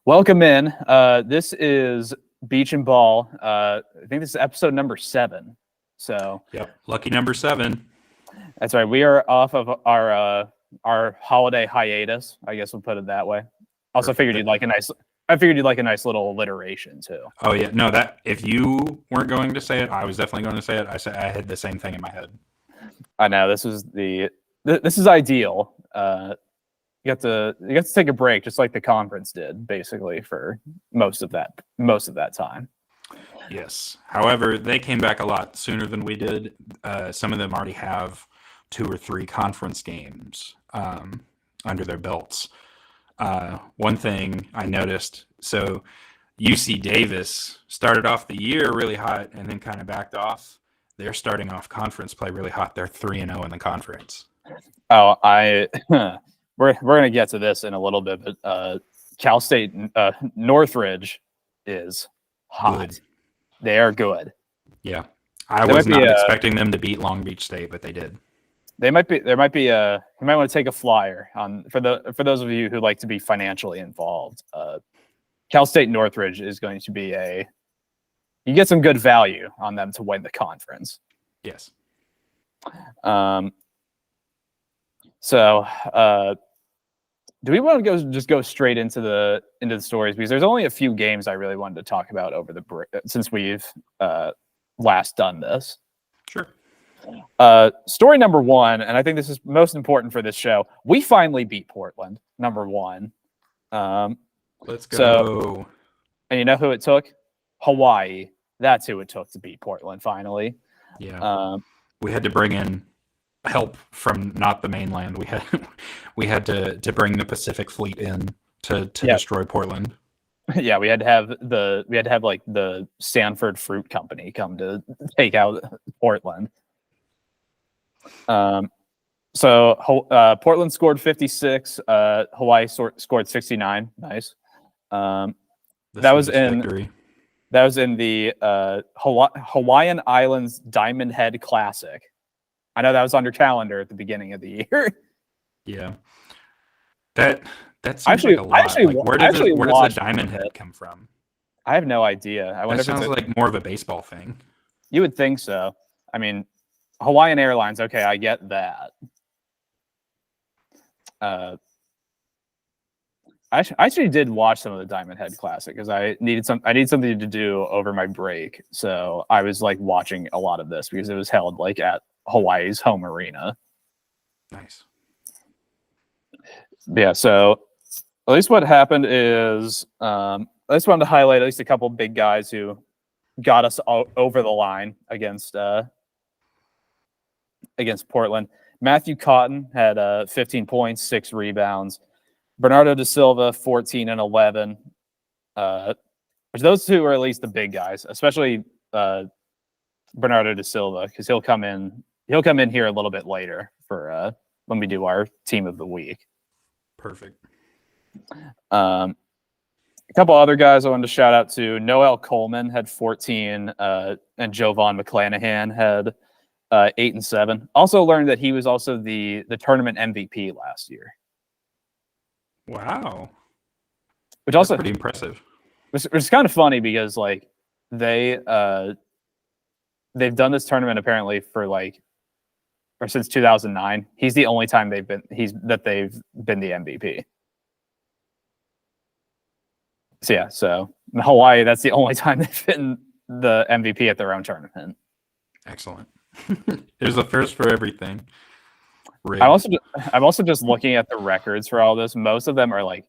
Welcome in. This is Beach and Ball. I think this is episode number 7. So Yep, lucky number 7. that's right. We are off of our holiday hiatus. I guess we'll put it that way. Also, Perfect. I figured you'd like a nice little alliteration too. Oh yeah, no, that if you weren't going to say it, I was definitely going to say it. I had the same thing in my head. I know this is ideal. You got to take a break, just like the conference did, basically for most of that time. Yes. However, they came back a lot sooner than we did. Some of them already have 2 or 3 conference games under their belts. One thing I noticed, so UC Davis started off the year really hot and then kind of backed off. They're starting off conference play really hot. They're 3-0 in the conference. Oh, we're gonna get to this in a little bit, but Cal State Northridge is hot. Good. They are good. Yeah, I was not expecting them to beat Long Beach State, but they did. You might want to take a flyer on for those of you who like to be financially involved. Cal State Northridge is going to be you get some good value on them to win the conference. Yes. So do we want to go straight into the stories, because there's only a few games I really wanted to talk about over the break since we've last done this. Sure. Story number 1, and I think this is most important for this show. We finally beat Portland, number 1. Let's go. So, and you know who it took? Hawaii. That's who it took to beat Portland finally. Yeah. We had to bring in help from not the mainland. We had to bring the Pacific Fleet in to destroy Portland. Yeah, we had to have like the Sanford Fruit Company come to take out Portland. So Portland scored 56. Hawaii scored 69. Nice. That was in the Hawaiian Islands Diamond Head Classic. I know that was on your calendar at the beginning of the year. Yeah. That seems like a lot. Where does the Diamond Head come from? I have no idea. I wonder if it sounds like more of a baseball thing. You would think so. I mean, Hawaiian Airlines, okay, I get that. I actually did watch some of the Diamond Head Classic because I needed something to do over my break. So I was like watching a lot of this because it was held like at Hawaii's home arena. Nice. Yeah, so at least what happened is I just wanted to highlight at least a couple big guys who got us over the line against Portland. Matthew Cotton had 15 points, 6 rebounds. Bernardo da Silva, 14 and 11. Which those two are at least the big guys, especially Bernardo da Silva, because he'll come in here a little bit later for when we do our team of the week. Perfect. A couple other guys I wanted to shout out to. Noel Coleman had 14, and Jovan McClanahan had 8 and 7. Also learned that he was also the tournament MVP last year. Wow. Which also pretty impressive. Which is kind of funny because like they've done this tournament apparently or since 2009. He's the only time they've been the MVP. So yeah, so in Hawaii, that's the only time they've been the MVP at their own tournament. Excellent. There's a first for everything. I'm also just looking at the records for all this. Most of them are like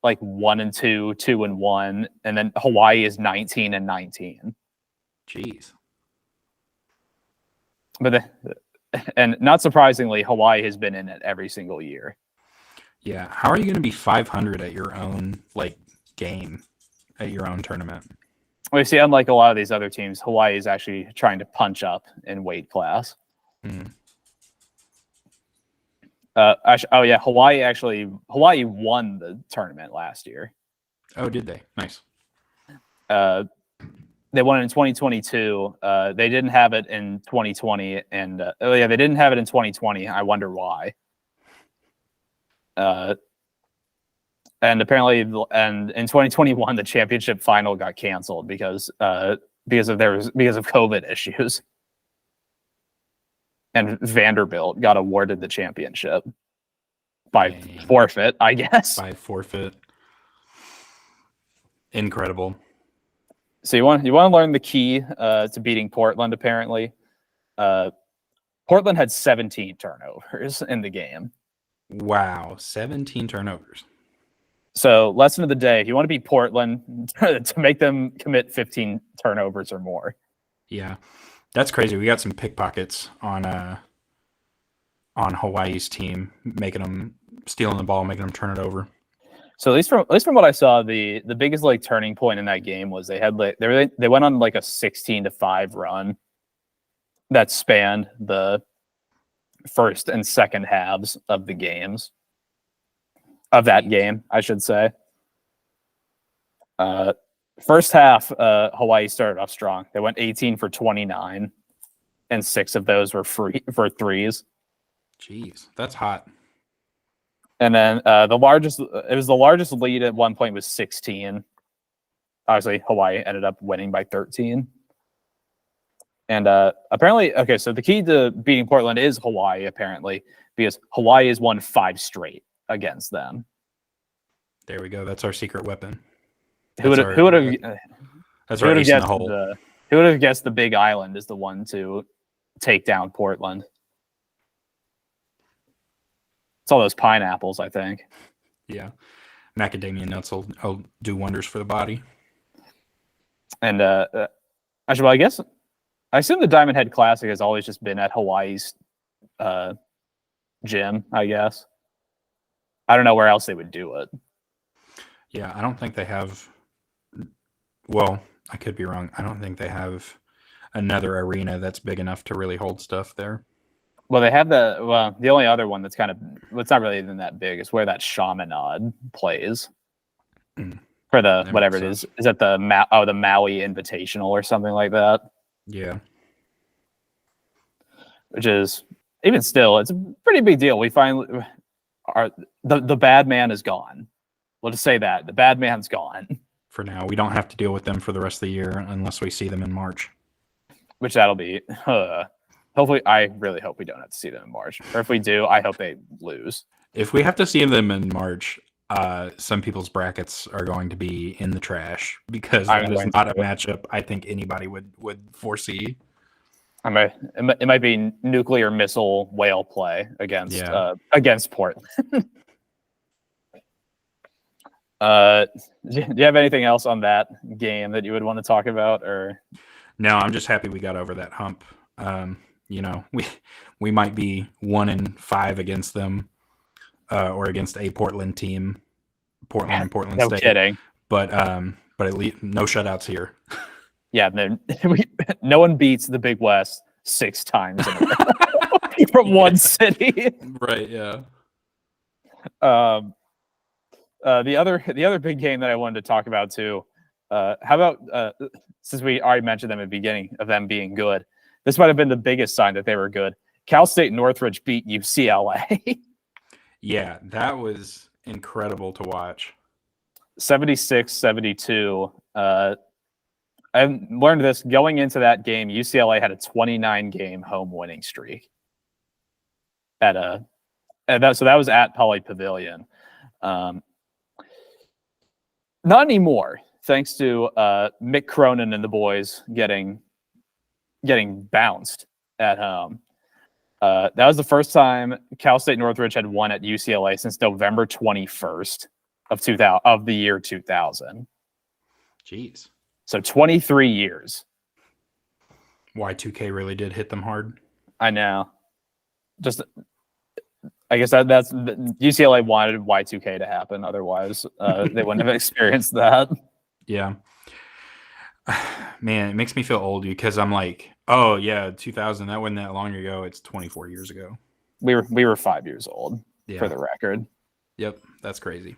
1 and 2, 2 and 1, and then Hawaii is 19 and 19. Jeez. And not surprisingly, Hawaii has been in it every single year. Yeah. How are you going to be 500 at your own game at your own tournament? Well, you see, unlike a lot of these other teams, Hawaii is actually trying to punch up in weight class. Hawaii won the tournament last year. Oh, did they? Nice. They won it in 2022. They didn't have it in 2020, and they didn't have it in 2020. I wonder why. And And apparently, and in 2021, the championship final got canceled because of COVID issues. And Vanderbilt got awarded the championship by forfeit, I guess. By forfeit. Incredible. So you want to learn the key to beating Portland. Apparently, Portland had 17 turnovers in the game. Wow, 17 turnovers. So lesson of the day: if you want to beat Portland, to make them commit 15 turnovers or more. Yeah, that's crazy. We got some pickpockets on Hawaii's team, making them stealing the ball, making them turn it over. So at least from what I saw, the biggest like turning point in that game was they went on like a 16-5 run that spanned the first and second halves of the games of that game, I should say. First half, Hawaii started off strong. They went 18 for 29, and 6 of those were free for threes. Jeez, that's hot. And then the largest lead at one point was 16. Obviously, Hawaii ended up winning by 13. And apparently, okay, so the key to beating Portland is Hawaii, apparently, because Hawaii has won 5 straight against them. There we go. That's our secret weapon. Who would have guessed the Big Island is the one to take down Portland? It's all those pineapples, I think. Yeah. Macadamia nuts will do wonders for the body. And I assume the Diamond Head Classic has always just been at Hawaii's gym, I guess. I don't know where else they would do it. Yeah, I don't think they have. Well, I could be wrong. I don't think they have another arena that's big enough to really hold stuff there. Well, they have the only other one that's it's not really even that big is where that Chaminade plays for the whatever it is. Is that the Maui Invitational or something like that? Yeah. Which is even still, it's a pretty big deal. We finally the bad man is gone. We'll just say that the bad man's gone. For now, we don't have to deal with them for the rest of the year unless we see them in March. Which that'll be. Hopefully, I really hope we don't have to see them in March. Or if we do, I hope they lose. If we have to see them in March, some people's brackets are going to be in the trash because that is not a matchup I think anybody would foresee. It might be nuclear missile whale play against Portland. Do you have anything else on that game that you would want to talk about? Or no, I'm just happy we got over that hump. We might be 1-5 against them, or against a Portland team, and Portland no State. Kidding. But at least no shutouts here. Yeah, no one beats the Big West 6 times in a row from one city. Right. Yeah. The other big game that I wanted to talk about too. How about since we already mentioned them at the beginning of them being good, this might have been the biggest sign that they were good. Cal State Northridge beat UCLA. Yeah, that was incredible to watch. 76-72. I learned this going into that game. UCLA had a 29-game home winning streak. So that was at Poly Pavilion. Not anymore, thanks to Mick Cronin and the boys getting bounced at home. That was the first time Cal State Northridge had won at UCLA since November 21st of the year 2000. Jeez. So 23 years. Y2K really did hit them hard. I know. I guess that's UCLA wanted Y2K to happen. Otherwise, they wouldn't have experienced that. Yeah. Man, it makes me feel old because I'm like, oh yeah, 2000. That wasn't that long ago. It's 24 years ago. We were 5 years old, for the record. Yep, that's crazy.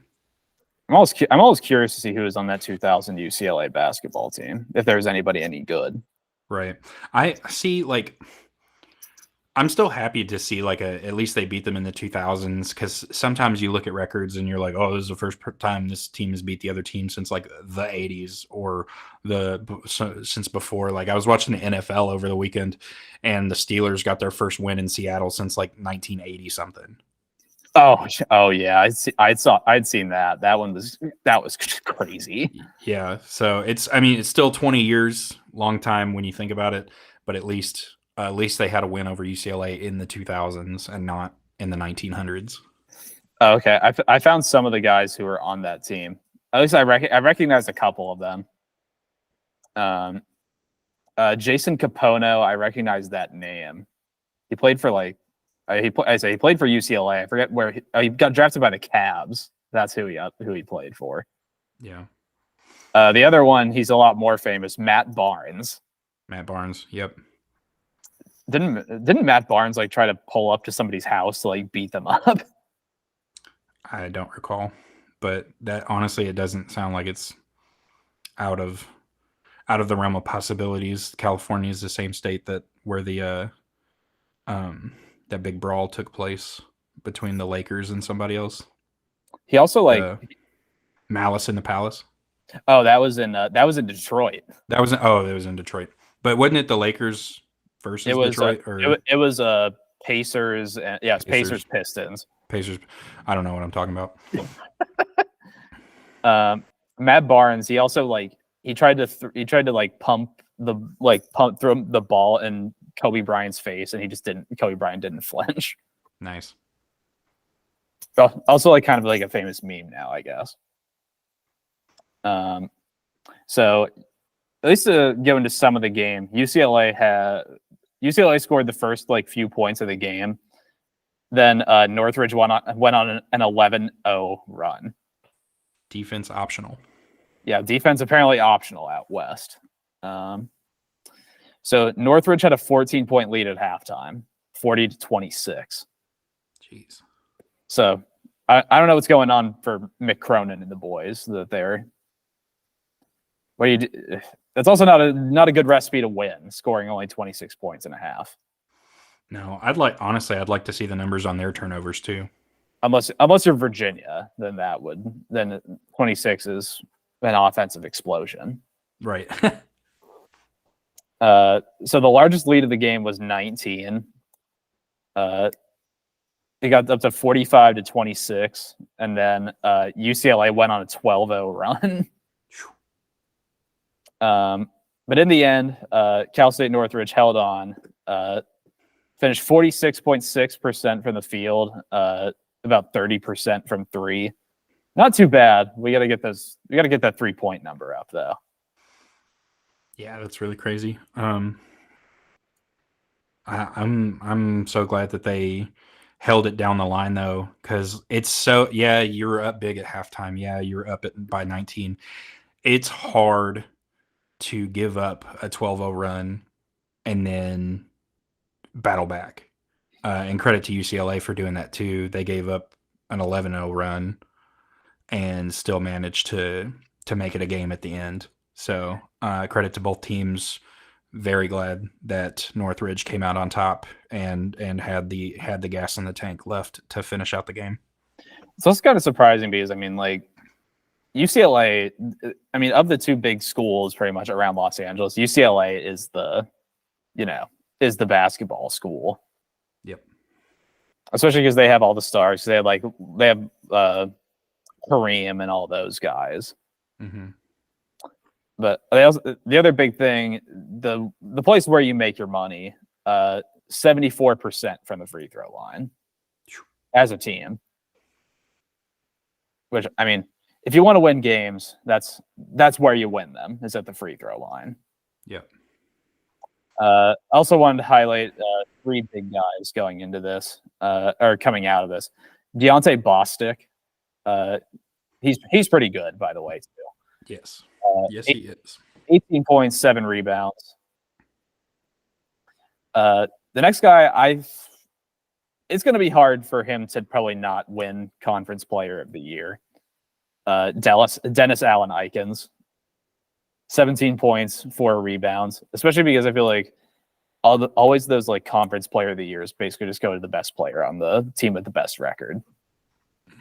I'm always curious to see who was on that 2000 UCLA basketball team. If there was anybody any good. Right. I see. Like, I'm still happy to see at least they beat them in the 2000s, because sometimes you look at records and you're like, oh, this is the first time this team has beat the other team since like the 80s or since before. Like I was watching the NFL over the weekend, and the Steelers got their first win in Seattle since like 1980 something. Oh yeah, I'd seen that. That was crazy. Yeah, so it's still 20 years, long time when you think about it, but at least they had a win over UCLA in the 2000s and not in the 1900s. Okay, I found some of the guys who were on that team. At least I recognized a couple of them. Jason Capono, I recognize that name. He played for he played for UCLA. I forget where he got drafted by the Cavs. That's who he played for. Yeah. The other one, he's a lot more famous, Matt Barnes. Matt Barnes, yep. Didn't Matt Barnes like try to pull up to somebody's house to like beat them up? I don't recall, but that honestly, it doesn't sound like it's out of the realm of possibilities. California is the same state where the that big brawl took place between the Lakers and somebody else. He also Malice in the Palace. Oh, that was in Detroit. It was in Detroit. But wasn't it the Lakers versus Detroit? It was Pacers and Pacers Pistons. Pacers. I don't know what I'm talking about. Matt Barnes, he also he tried to pump throw the ball in Kobe Bryant's face, and Kobe Bryant didn't flinch. Nice. Also kind of like a famous meme now, I guess. So at least to go into some of the game, UCLA scored the first few points of the game. Then Northridge went on an 11-0 run. Defense optional. Yeah, defense apparently optional out west. So Northridge had a 14-point lead at halftime, 40-26. Jeez. So I don't know what's going on for Mick Cronin and the boys that they're. That's also not a good recipe to win, scoring only 26 points and a half. No, I'd like to see the numbers on their turnovers too. Unless you're Virginia, then 26 is an offensive explosion. Right. So the largest lead of the game was 19. It got up to 45-26, and then UCLA went on a 12-0 run. But in the end, Cal State Northridge held on, finished 46.6% from the field, about 30% from three. Not too bad. We got to get that 3-point number up though. Yeah, that's really crazy. I'm so glad that they held it down the line though, because it's so you're up big at halftime. Yeah, you're up by 19. It's hard to give up a 12-0 run and then battle back. And credit to UCLA for doing that too. They gave up an 11-0 run and still managed to make it a game at the end. So credit to both teams. Very glad that Northridge came out on top and had the gas in the tank left to finish out the game. So it's kind of surprising because UCLA, of the two big schools pretty much around Los Angeles, UCLA is the basketball school. Yep. Especially because they have all the stars. They have Kareem and all those guys. Mm-hmm. But the other big thing, the place where you make your money, 74% from the free throw line as a team. Which, if you want to win games, that's where you win them, is at the free throw line. Yep. Also wanted to highlight three big guys going into this, or coming out of this. Deontay Bostic. He's pretty good, by the way, too. Yes. Yes, he is. 18 points, 7 rebounds. The next guy, it's going to be hard for him to probably not win Conference Player of the Year. Dennis Allen Eikens, 17 points, 4 rebounds, especially because I feel like always those like conference player of the years basically just go to the best player on the team with the best record.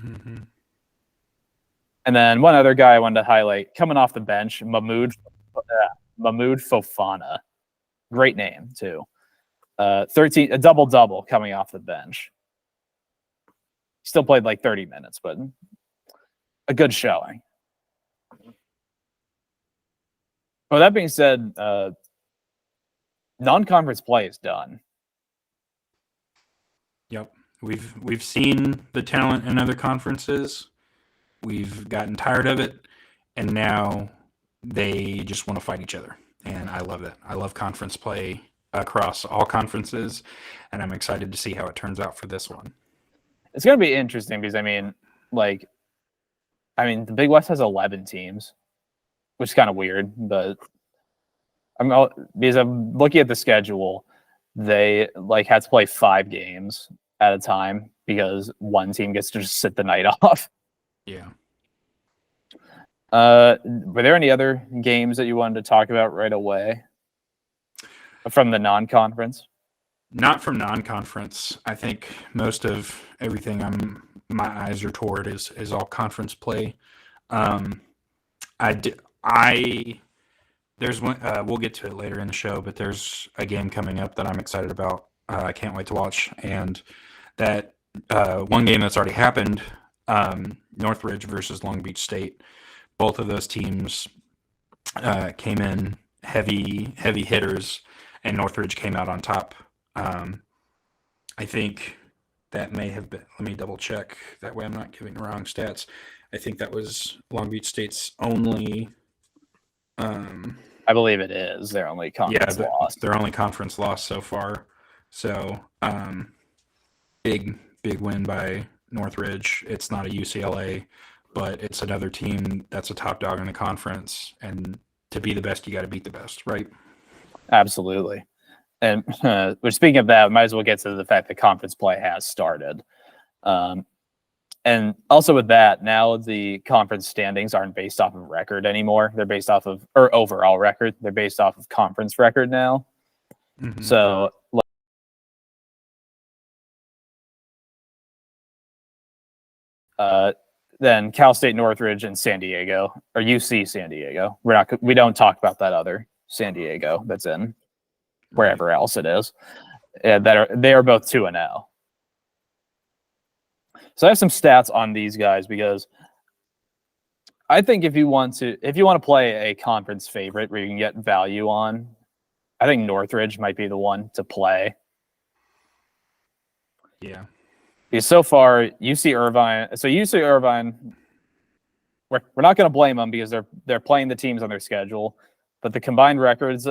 Mm-hmm. And then one other guy I wanted to highlight coming off the bench, Mahmoud Fofana. Great name too. 13, a double coming off the bench. Still played like 30 minutes, but a good showing. Well, that being said, non-conference play is done. Yep. We've seen the talent in other conferences. We've gotten tired of it, and now they just want to fight each other. And I love it. I love conference play across all conferences, and I'm excited to see how it turns out for this one. It's going to be interesting because, the Big West has 11 teams, which is kind of weird, but because I'm looking at the schedule, they had to play 5 games at a time because one team gets to just sit the night off. Yeah. Were there any other games that you wanted to talk about right away from the non-conference? Not from non-conference. I think most of everything my eyes are toward is all conference play. There's one. We'll get to it later in the show, but there's a game coming up that I'm excited about. I can't wait to watch, and that one game that's already happened, Northridge versus Long Beach State. Both of those teams came in heavy hitters, and Northridge came out on top. I think that may have been. Let me double check. That way, I'm not giving the wrong stats. I think that was Long Beach State's only. I believe it is their only conference loss. Their only conference loss so far. So, big win by Northridge. It's not a UCLA, but it's another team that's a top dog in the conference. And to be the best, you got to beat the best, right? Absolutely. And speaking of that, might as well get to the fact that conference play has started. And also with that, now the conference standings aren't based off of record anymore. They're based off of, or overall record. They're based off of conference record now. Mm-hmm. So then Cal State Northridge and San Diego, or UC San Diego. We don't talk about that other San Diego that's in wherever else it is. They are both 2-0. So I have some stats on these guys because I think if you want to play a conference favorite where you can get value on, I think Northridge might be the one to play. Yeah. Because so far, UC Irvine, we're not going to blame them because they're playing the teams on their schedule, but the combined records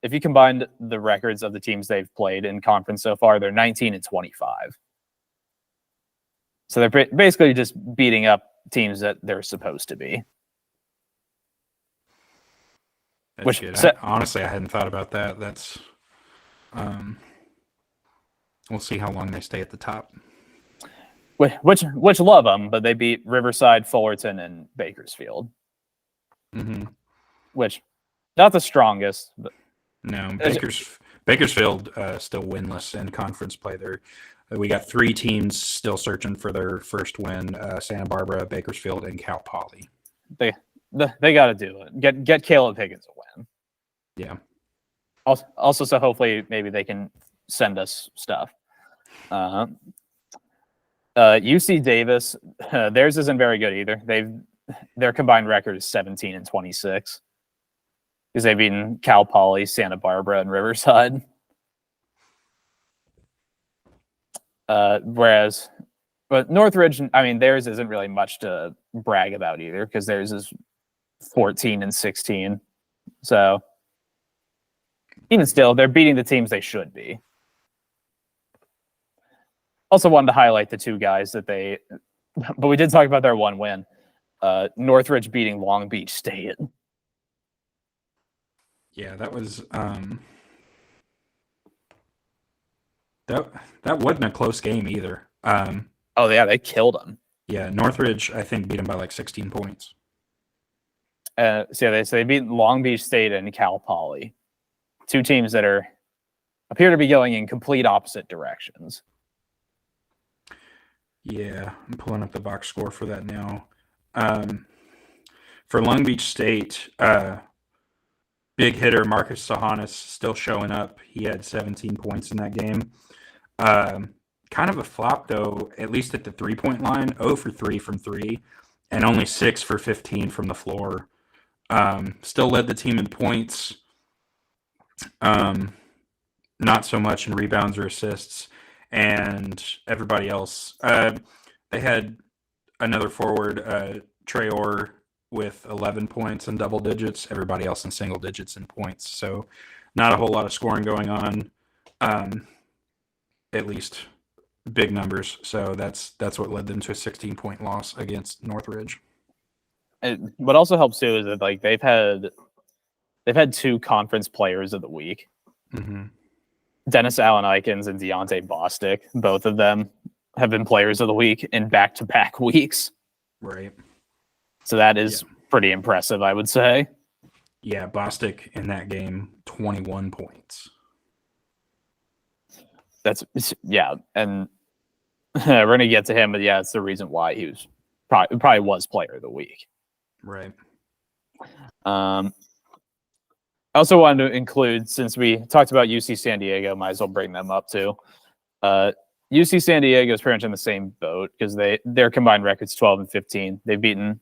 if you combined the records of the teams they've played in conference so far, they're 19-25. So they're basically just beating up teams that they're supposed to be. That's good. Honestly, I hadn't thought about that. That's we'll see how long they stay at the top. Which love them, but they beat Riverside, Fullerton, and Bakersfield. Mm-hmm. Which not the strongest. But no, Bakersfield still winless in conference play. We got 3 teams still searching for their first win: Santa Barbara, Bakersfield, and Cal Poly. They got to do it. Get Caleb Higgins a win. Yeah. Also, so hopefully maybe they can send us stuff. UC Davis, theirs isn't very good either. Their combined record is 17-26 because they've beaten Cal Poly, Santa Barbara, and Riverside. But Northridge, theirs isn't really much to brag about either because theirs is 14-16. So even still, they're beating the teams they should be. Also wanted to highlight the 2 guys but we did talk about their one win. Northridge beating Long Beach State. Yeah, that was that wasn't a close game either. Oh yeah, they killed them. Yeah, Northridge I think beat them by like 16 points. So they beat Long Beach State and Cal Poly, 2 teams that are appear to be going in complete opposite directions. Yeah, I'm pulling up the box score for that now. For Long Beach State, big hitter Marcus Sahanis still showing up. He had 17 points in that game. Kind of a flop, though, at least at the three-point line. 0 for 3 from 3, and only 6 for 15 from the floor. Still led the team in points. Not so much in rebounds or assists. And everybody else. They had another forward, Trey Orr, with 11 points in double digits. Everybody else in single digits in points. So not a whole lot of scoring going on. At least big numbers. So that's what led them to a 16-point loss against Northridge. And what also helps too is that like they've had 2 conference players of the week. Mm-hmm. Dennis Allen Ikens and Deontay Bostic. Both of them have been players of the week in back-to-back weeks. Right. So that is pretty impressive, I would say. Yeah, Bostic in that game, 21 points. And we're going to get to him, but yeah, it's the reason why he was probably was player of the week. Right. I also wanted to include, since we talked about UC San Diego, might as well bring them up too. UC San Diego is pretty much in the same boat because their combined record's 12-15. They've beaten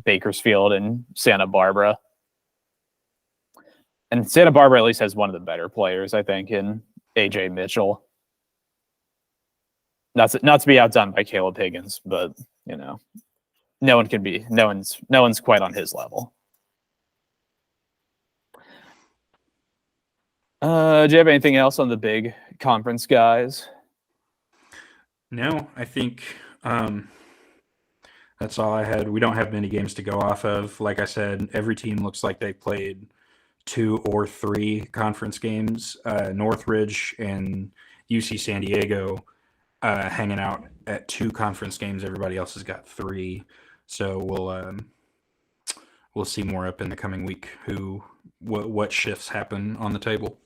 Bakersfield and Santa Barbara. And Santa Barbara at least has one of the better players, I think, in AJ Mitchell. Not to be outdone by Caleb Higgins, but no one's quite on his level. Do you have anything else on the big conference guys? No, I think that's all I had. We don't have many games to go off of. Like I said, every team looks like they played 2 or 3 conference games. Northridge and UC San Diego hanging out at 2 conference games. Everybody else has got 3. So we'll see more up in the coming week. What shifts happen on the table.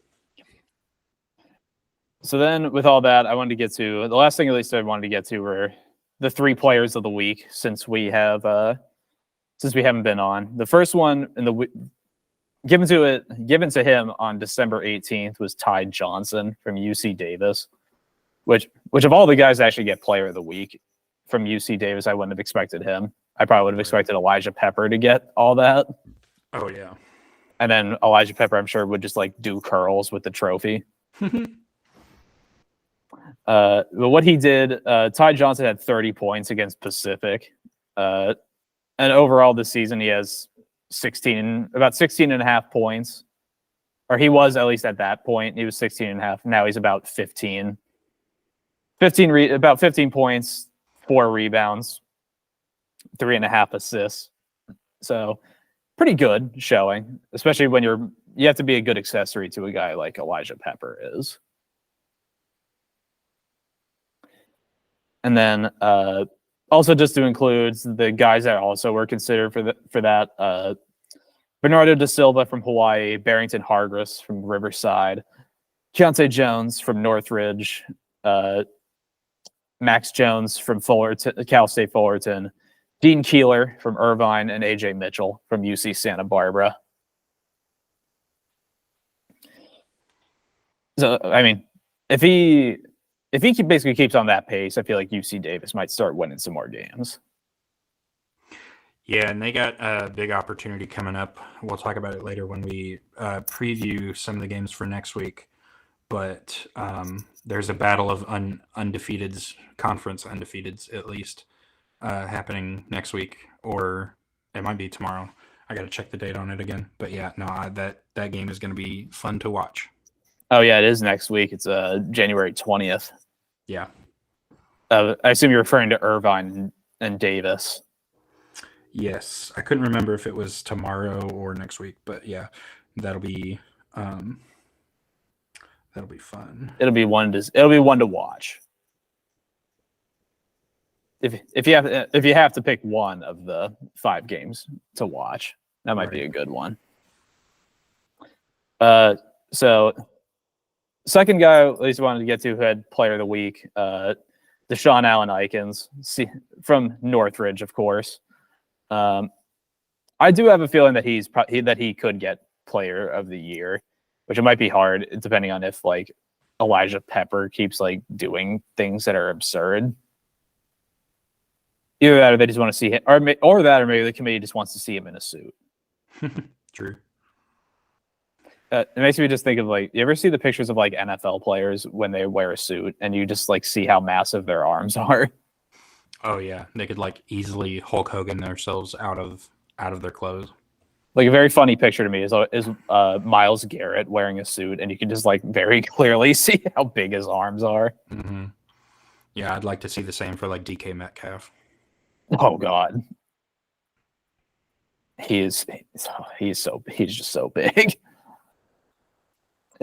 So then, with all that, I wanted to get to the last thing. At least I wanted to get to were the 3 players of the week since we haven't been on. The first one given to him on December 18th was Ty Johnson from UC Davis, which of all the guys that actually get player of the week from UC Davis, I wouldn't have expected him. I probably would have expected Elijah Pepper to get all that. Oh yeah, and then Elijah Pepper, I'm sure, would just like do curls with the trophy. But what he did, Ty Johnson had 30 points against Pacific. And overall this season, he has about 16 and a half points. Or he was, at least at that point, he was 16 and a half. Now he's about 15. About 15 points, 4 rebounds, 3.5 assists. So pretty good showing, especially when you have to be a good accessory to a guy like Elijah Pepper is. And then also just to include the guys that also were considered for that, Bernardo da Silva from Hawaii, Barrington Hargis from Riverside, Keontae Jones from Northridge, Max Jones from Cal State Fullerton, Dean Keeler from Irvine, and AJ Mitchell from UC Santa Barbara. So, I mean, if he basically keeps on that pace, I feel like UC Davis might start winning some more games. Yeah, and they got a big opportunity coming up. We'll talk about it later when we preview some of the games for next week. But there's a battle of undefeateds, conference undefeateds at least, happening next week, or it might be tomorrow. I got to check the date on it again. But yeah, no, that game is going to be fun to watch. Oh yeah, it is next week. It's January 20th. Yeah. I assume you're referring to Irvine and Davis. Yes, I couldn't remember if it was tomorrow or next week, but yeah, that'll be fun. It'll be one to watch. If you have to pick one of the 5 games to watch, that might be a good one. So Second guy I at least wanted to get to who had player of the week, Deshaun Allen Ikens from Northridge, of course. I do have a feeling that he could get player of the year, which it might be hard depending on if like Elijah Pepper keeps like doing things that are absurd. Either that, or they just want to see him, or that, or maybe the committee just wants to see him in a suit. True. It makes me just think of like, you ever see the pictures of like NFL players when they wear a suit, and you just like see how massive their arms are? Oh yeah, they could like easily Hulk Hogan themselves out of their clothes. Like a very funny picture to me is Myles Garrett wearing a suit, and you can just like very clearly see how big his arms are. Mm-hmm. Yeah, I'd like to see the same for like DK Metcalf. Oh God, he's just so big.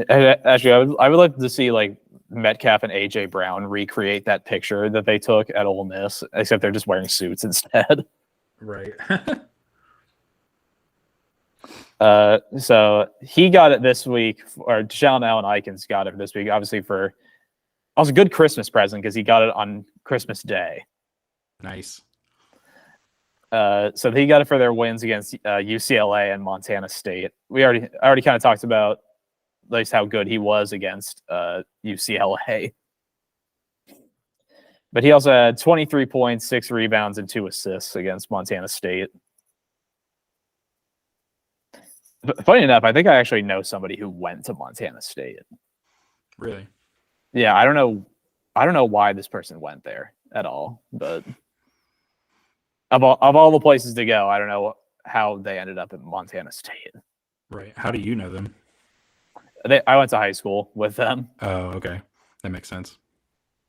Actually, I would like to see like Metcalf and AJ Brown recreate that picture that they took at Ole Miss, except they're just wearing suits instead. Right. So he got it this week, or Deshaun Allen Ikens got it this week, obviously for it was a good Christmas present because he got it on Christmas Day. Nice. So he got it for their wins against UCLA and Montana State. I already kind of talked about at least how good he was against UCLA. But he also had 23 points, 6 rebounds, and 2 assists against Montana State. Funny enough, I think I actually know somebody who went to Montana State. Really? Yeah, I don't know why this person went there at all, but of all the places to go, I don't know how they ended up at Montana State. Right. How do you know them? I went to high school with them. Oh, okay. That makes sense.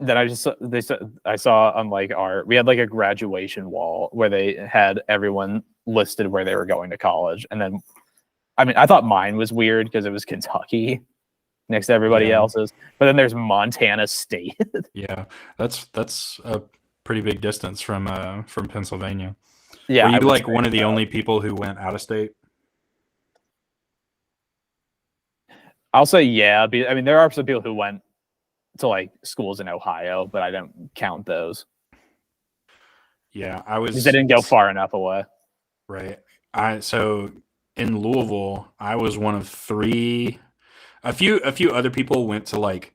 Then I saw on like we had like a graduation wall where they had everyone listed where they were going to college, and then I mean I thought mine was weird because it was Kentucky next to everybody else's, but then there's Montana State. Yeah, that's a pretty big distance from Pennsylvania. Yeah, were you like one of the only people who went out of state? I'll say yeah. I mean, there are some people who went to like schools in Ohio, but I don't count those. Yeah, I was. Because they didn't go far enough away. Right. So in Louisville, I was one of 3. A few other people went to like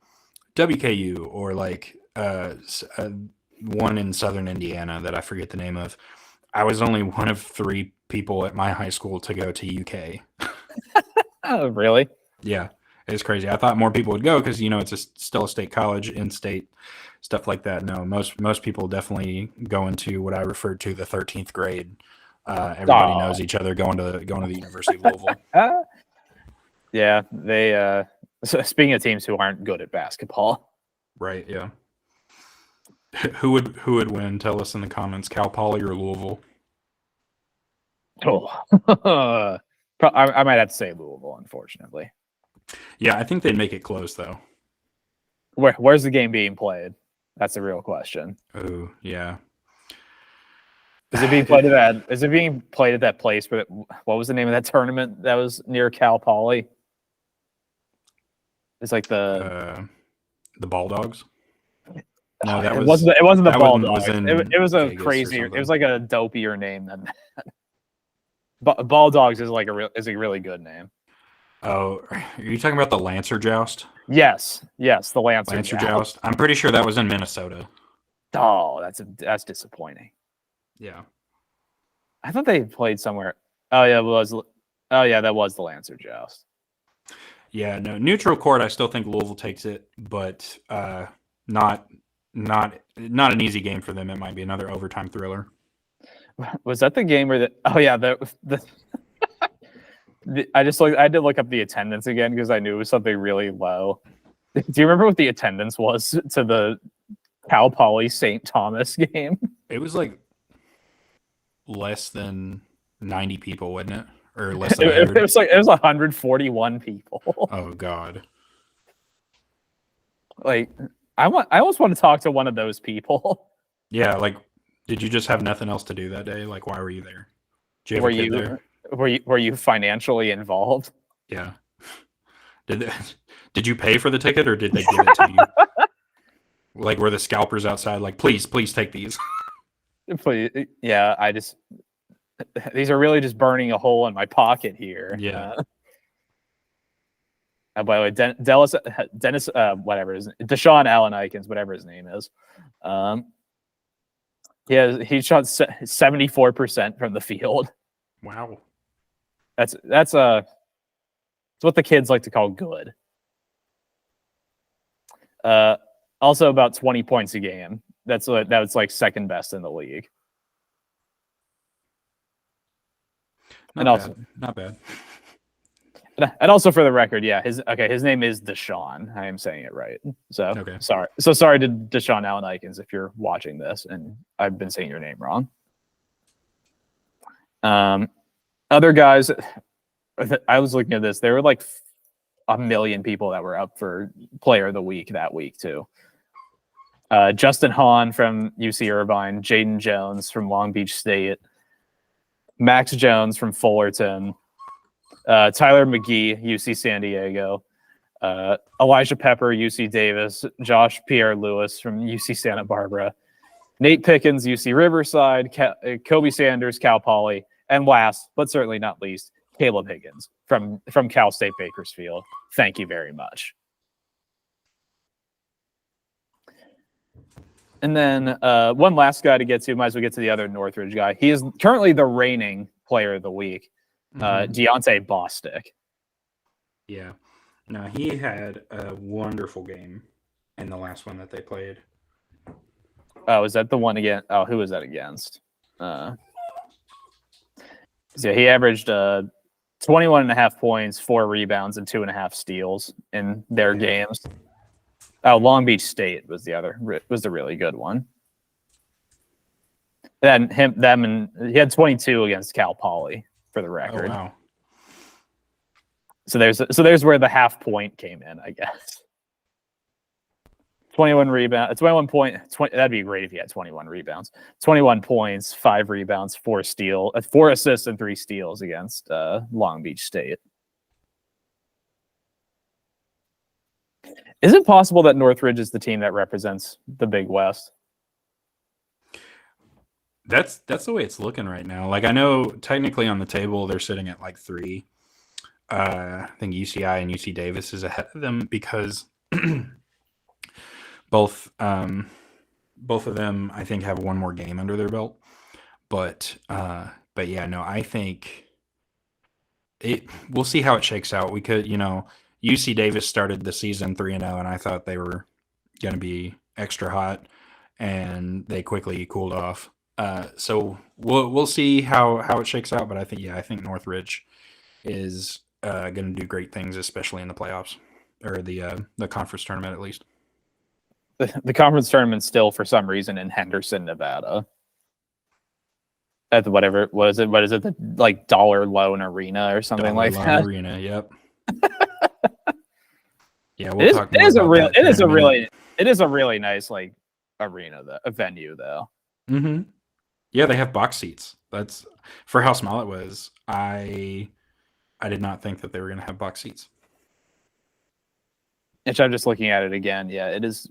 WKU or like one in Southern Indiana that I forget the name of. I was only one of 3 people at my high school to go to UK. Oh, really? Yeah. It's crazy. I thought more people would go because it's still a state college, in-state stuff like that. No, most people definitely go into what I referred to the 13th grade. Everybody knows each other going to the University of Louisville. Yeah, they. So speaking of teams who aren't good at basketball, right? Yeah. Who would win? Tell us in the comments. Cal Poly or Louisville? Oh, I might have to say Louisville, unfortunately. Yeah, I think they'd make it close though. Where's the game being played? That's the real question. Oh, yeah. Is it being played at that place? What was the name of that tournament that was near Cal Poly? It's like the Ball Dogs. No, it wasn't the Ball Dogs. It was a Vegas crazier. It was like a dopier name than that. Ball Dogs is a really good name. Oh, are you talking about the Lancer Joust? Yes, the Lancer Joust. I'm pretty sure that was in Minnesota. Oh, that's disappointing. Yeah, I thought they played somewhere. Oh yeah, that was the Lancer Joust. Yeah, no, neutral court. I still think Louisville takes it, but not an easy game for them. It might be another overtime thriller. Was that the game where I had to look up the attendance again because I knew it was something really low. Do you remember what the attendance was to the Cal Poly St. Thomas game? It was like less than 90 people, wasn't it? Or less than it was 141 people. Oh God. Like I almost want to talk to one of those people. Yeah, like did you just have nothing else to do that day? Like why were you there? Did you have a kid there? Were you financially involved? Yeah. Did you pay for the ticket or did they give it to you? Like, were the scalpers outside like, please take these? Yeah, these are really just burning a hole in my pocket here. Yeah. By the way, Dennis, whatever his Deshaun Allen Ikens, whatever his name is, he shot 74% from the field. Wow. That's what the kids like to call good. Also about 20 points a game. That was like second best in the league. Not bad. And also for the record, yeah, his name is Deshaun. I am saying it right. So Okay. sorry. So sorry to Deshaun Allen Ikens if you're watching this and I've been saying your name wrong. Other guys, I was looking at this. There were like 1 million people that were up for Player of the Week that week too. Justin Hahn from UC Irvine, Jaden Jones from Long Beach State, Max Jones from Fullerton, Tyler McGee, UC San Diego, Elijah Pepper, UC Davis, Josh Pierre-Louis from UC Santa Barbara, Nate Pickens, UC Riverside, Kobe Sanders, Cal Poly, and last but certainly not least, Caleb Higgins from Cal State Bakersfield. Thank you very much. And then one last guy to get to, might as well get to the other Northridge guy. He is currently the reigning Player of the Week, Deontay Bostic. Yeah. No, he had a wonderful game in the last one that they played. Oh, is that the one again? Oh, who was that against? So he averaged 21.5 points, 4 rebounds, and 2.5 steals in their games. Oh, Long Beach State was the really good one. Then he had 22 against Cal Poly for the record. Oh, wow. So there's where the half point came in, I guess. 21 rebounds, 21 point. That'd be great if he had 21 rebounds. 21 points, 5 rebounds, 4 assists, and 3 steals against Long Beach State. Is it possible that Northridge is the team that represents the Big West? That's the way it's looking right now. Like, I know technically on the table they're sitting at like 3. I think UCI and UC Davis is ahead of them because both of them I think have one more game under their belt. But yeah, no, I think we'll see how it shakes out. We could, UC Davis started the season 3-0, and I thought they were going to be extra hot, and they quickly cooled off. So we'll see how it shakes out. But I think Northridge is going to do great things, especially in the playoffs or the conference tournament at least. The conference tournament still, for some reason, in Henderson, Nevada. At the what is it? The like Dollar Loan Arena or something like that? Arena, yep. Yeah, we'll talk more about that. It is a really nice like arena, a venue though. Mm-hmm. Yeah, they have box seats. That's for how small it was. I did not think that they were going to have box seats. Which I'm just looking at it again. Yeah, it is.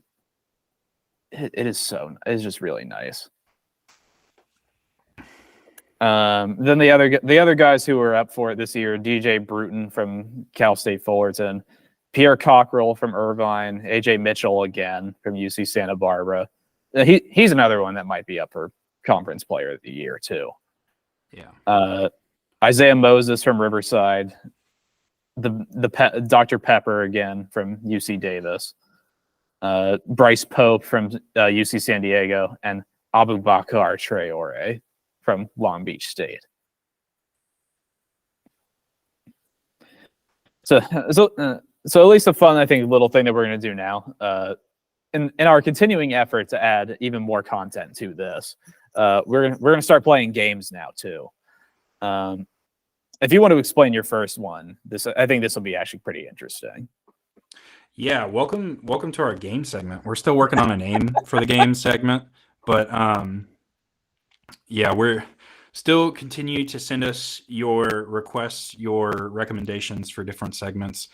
It's just really nice. Then the other guys who were up for it this year: DJ Bruton from Cal State Fullerton, Pierre Cockrell from Irvine, AJ Mitchell again from UC Santa Barbara. He's another one that might be up for Conference Player of the Year too. Yeah. Isaiah Moses from Riverside, Dr. Pepper again from UC Davis, Bryce Pope from UC San Diego, and Abubakar Traore from Long Beach State. So at least a fun, I think, little thing that we're going to do now, in our continuing effort to add even more content to this, we're going to start playing games now too. If you want to explain your first one, I think this will be actually pretty interesting. Yeah, welcome to our game segment. We're still working on a name for the game segment, but yeah, we're still continue to send us your requests, your recommendations for different segments.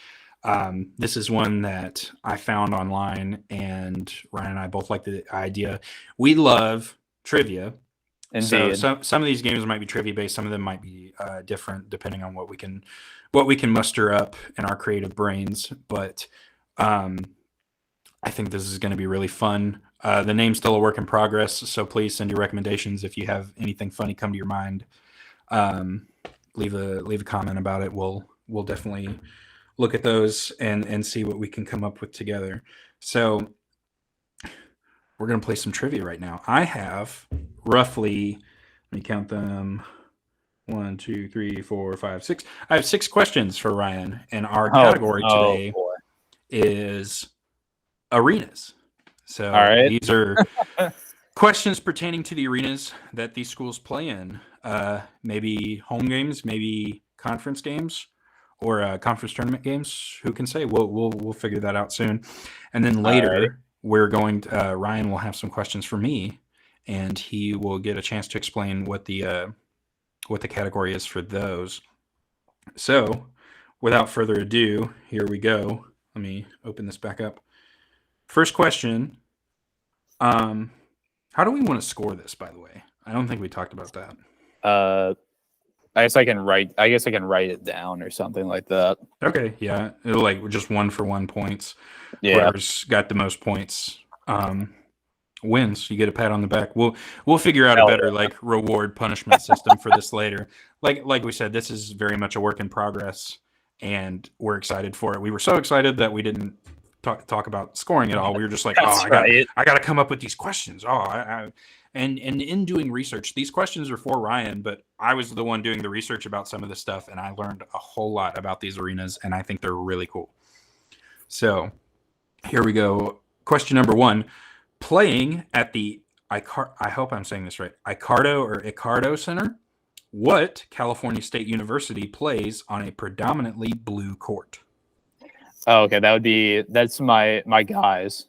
This is one that I found online, and Ryan and I both like the idea. We love trivia. So Indeed. some of these games might be trivia based. Some of them might be different depending on what we can muster up in our creative brains. But I think this is going to be really fun. The name's still a work in progress, so please send your recommendations if you have anything funny come to your mind. Leave a comment about it. We'll definitely look at those and see what we can come up with together. So we're going to play some trivia right now. I have roughly, let me count them. 1, 2, 3, 4, 5, 6. I have 6 questions for Ryan, and our category today boy. is arenas. So All right. these are questions pertaining to the arenas that these schools play in. Maybe home games, maybe conference games, or conference tournament games. Who can say? We'll figure that out soon. And then later, we're going to, Ryan will have some questions for me, and he will get a chance to explain what the category is for those. So, without further ado, here we go. Let me open this back up. First question. How do we want to score this, by the way? I don't think we talked about that. I guess I can write it down or something like that. Okay, yeah. Like just 1-for-1 points. Yeah. Whoever's got the most points wins. You get a pat on the back. We'll figure out a better like reward punishment system for this later. Like we said, this is very much a work in progress, and we're excited for it. We were so excited that we didn't talk about scoring at all. We were just like, I got to come up with these questions. And in doing research, these questions are for Ryan, but I was the one doing the research about some of this stuff, and I learned a whole lot about these arenas, and I think they're really cool. So here we go. Question number 1. Playing at the, I hope I'm saying this right, Icardo Center, what California State University plays on a predominantly blue court? Oh, okay, that's my guys.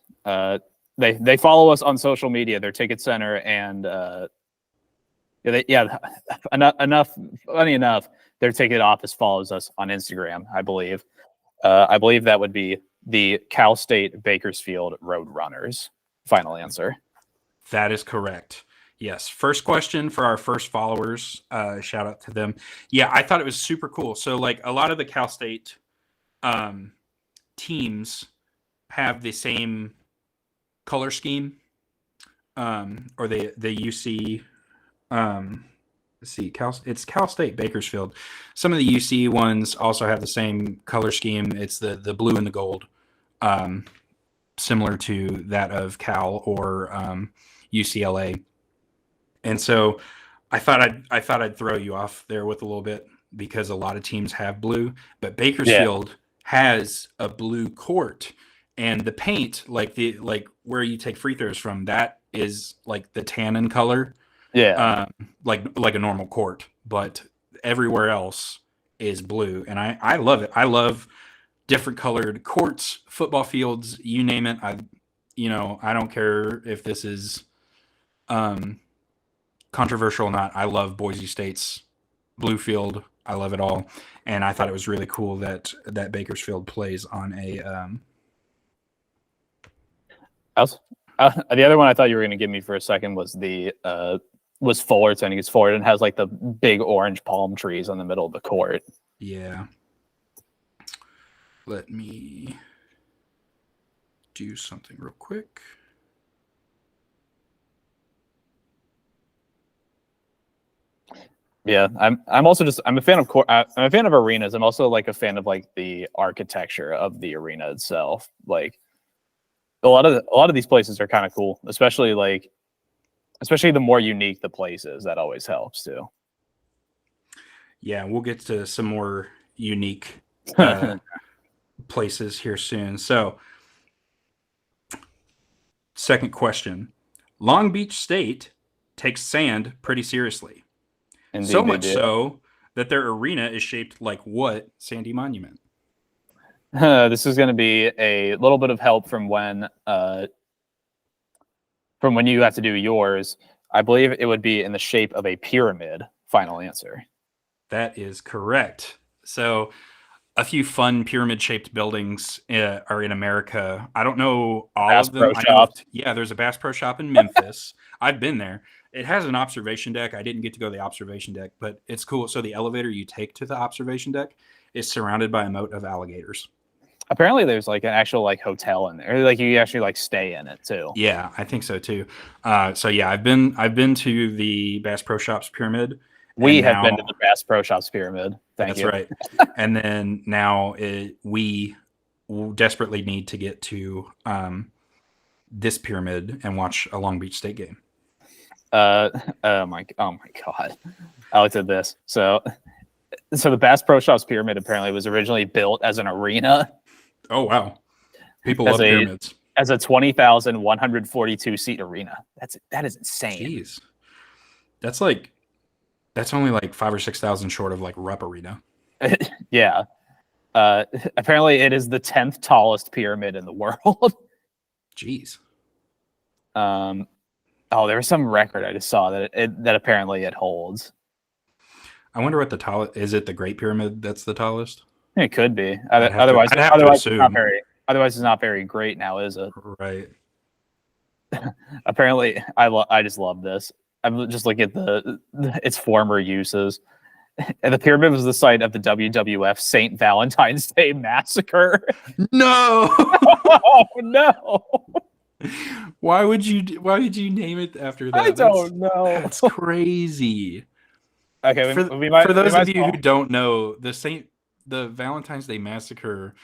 They follow us on social media. Their Ticket Center and funny enough, their ticket office follows us on Instagram. I believe that would be the Cal State Bakersfield Roadrunners. Final answer. That is correct. Yes. First question for our first followers. Shout out to them. Yeah, I thought it was super cool. So like a lot of the Cal State teams have the same color scheme, or the UC. Let's see, it's Cal State Bakersfield. Some of the UC ones also have the same color scheme. It's the blue and the gold, similar to that of Cal or UCLA. And so I thought I'd throw you off there with a little bit because a lot of teams have blue, but Bakersfield has a blue court, and the paint, like where you take free throws from, that is like the tannin color. Yeah. Like a normal court, but everywhere else is blue. And I love it. I love different colored courts, football fields, you name it. I don't care if this is controversial or not. I love Boise State's blue field. I love it all. And I thought it was really cool that Bakersfield plays on a the other one I thought you were going to give me for a second was was Fullerton. Because Fullerton has like the big orange palm trees on the middle of the court. Yeah. Let me do something real quick. Yeah, I'm a fan of I'm a fan of arenas. I'm also like a fan of like the architecture of the arena itself. Like a lot of these places are kind of cool, especially the more unique the place is. That always helps too. Yeah, we'll get to some more unique places here soon. So, second question. Long Beach State takes sand pretty seriously. Indeed, so much so that their arena is shaped like what Sandy Monument? This is going to be a little bit of help from when you have to do yours. I believe it would be in the shape of a pyramid. Final answer. That is correct. So a few fun pyramid-shaped buildings are in America. I don't know all Bass of them. Pro I know, Shops. yeah, there's a Bass Pro Shop in Memphis. I've been there. It has an observation deck. I didn't get to go to the observation deck, but it's cool. So the elevator you take to the observation deck is surrounded by a moat of alligators. Apparently, there's like an actual like hotel in there. Like you actually like stay in it too. Yeah, I think so too. So yeah, I've been to the Bass Pro Shops pyramid. We and have been to now- the Bass Pro Shops pyramid. Thank That's you. right. And then now we desperately need to get to this pyramid and watch a Long Beach State game. Oh my god. I looked at this. So the Bass Pro Shops pyramid apparently was originally built as an arena, Oh wow, people As love a- pyramids. as a 20,142 seat arena. That is insane. Jeez, that's only like 5,000 or 6,000 short of like Rupp Arena. Yeah. Apparently it is the 10th tallest pyramid in the world. Jeez. There was some record I just saw that apparently it holds. I wonder what the tallest is. It the Great Pyramid that's the tallest? It could be. I'd have to Otherwise, assume. it's not very great now, is it? Right. Apparently, I just love this. I'm just looking at its former uses. And the pyramid was the site of the WWF St. Valentine's Day Massacre. No. Oh no! Why would you name it after that? I don't know. That's crazy. Okay, For those of you who don't know, the Valentine's Day Massacre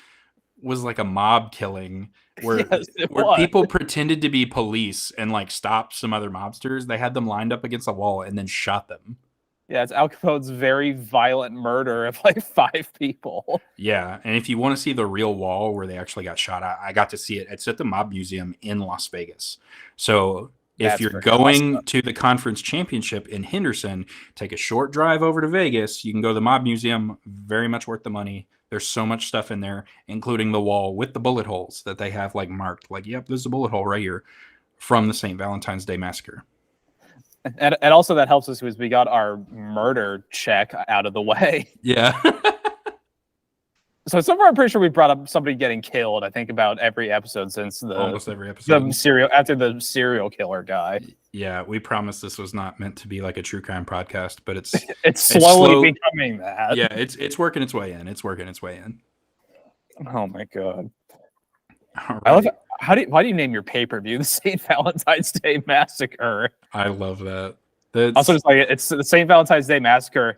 was like a mob killing where Yes, it was. people pretended to be police and like stopped some other mobsters. They had them lined up against a wall and then shot them. Yeah, it's Al Capone's very violent murder of like 5 people. Yeah, and if you want to see the real wall where they actually got shot, I got to see it. It's at the Mob Museum in Las Vegas. So if That's you're pretty going awesome. to the conference championship in Henderson, take a short drive over to Vegas. You can go to the Mob Museum. Very much worth the money. There's so much stuff in there, including the wall with the bullet holes that they have like marked. Like, yep, there's a bullet hole right here from the St. Valentine's Day Massacre. And also that helps us because we got our murder check out of the way. Yeah. So far, I'm pretty sure we brought up somebody getting killed. I think about every episode since Almost every episode. the serial killer guy. Yeah, we promised this was not meant to be like a true crime podcast, but it's It's slowly slow- becoming that. yeah, it's working its way in. It's working its way in. Oh my god. All I love right. why do you name your pay-per-view the St. Valentine's Day Massacre? I love that. That's, Also, just like it's the St. Valentine's Day Massacre,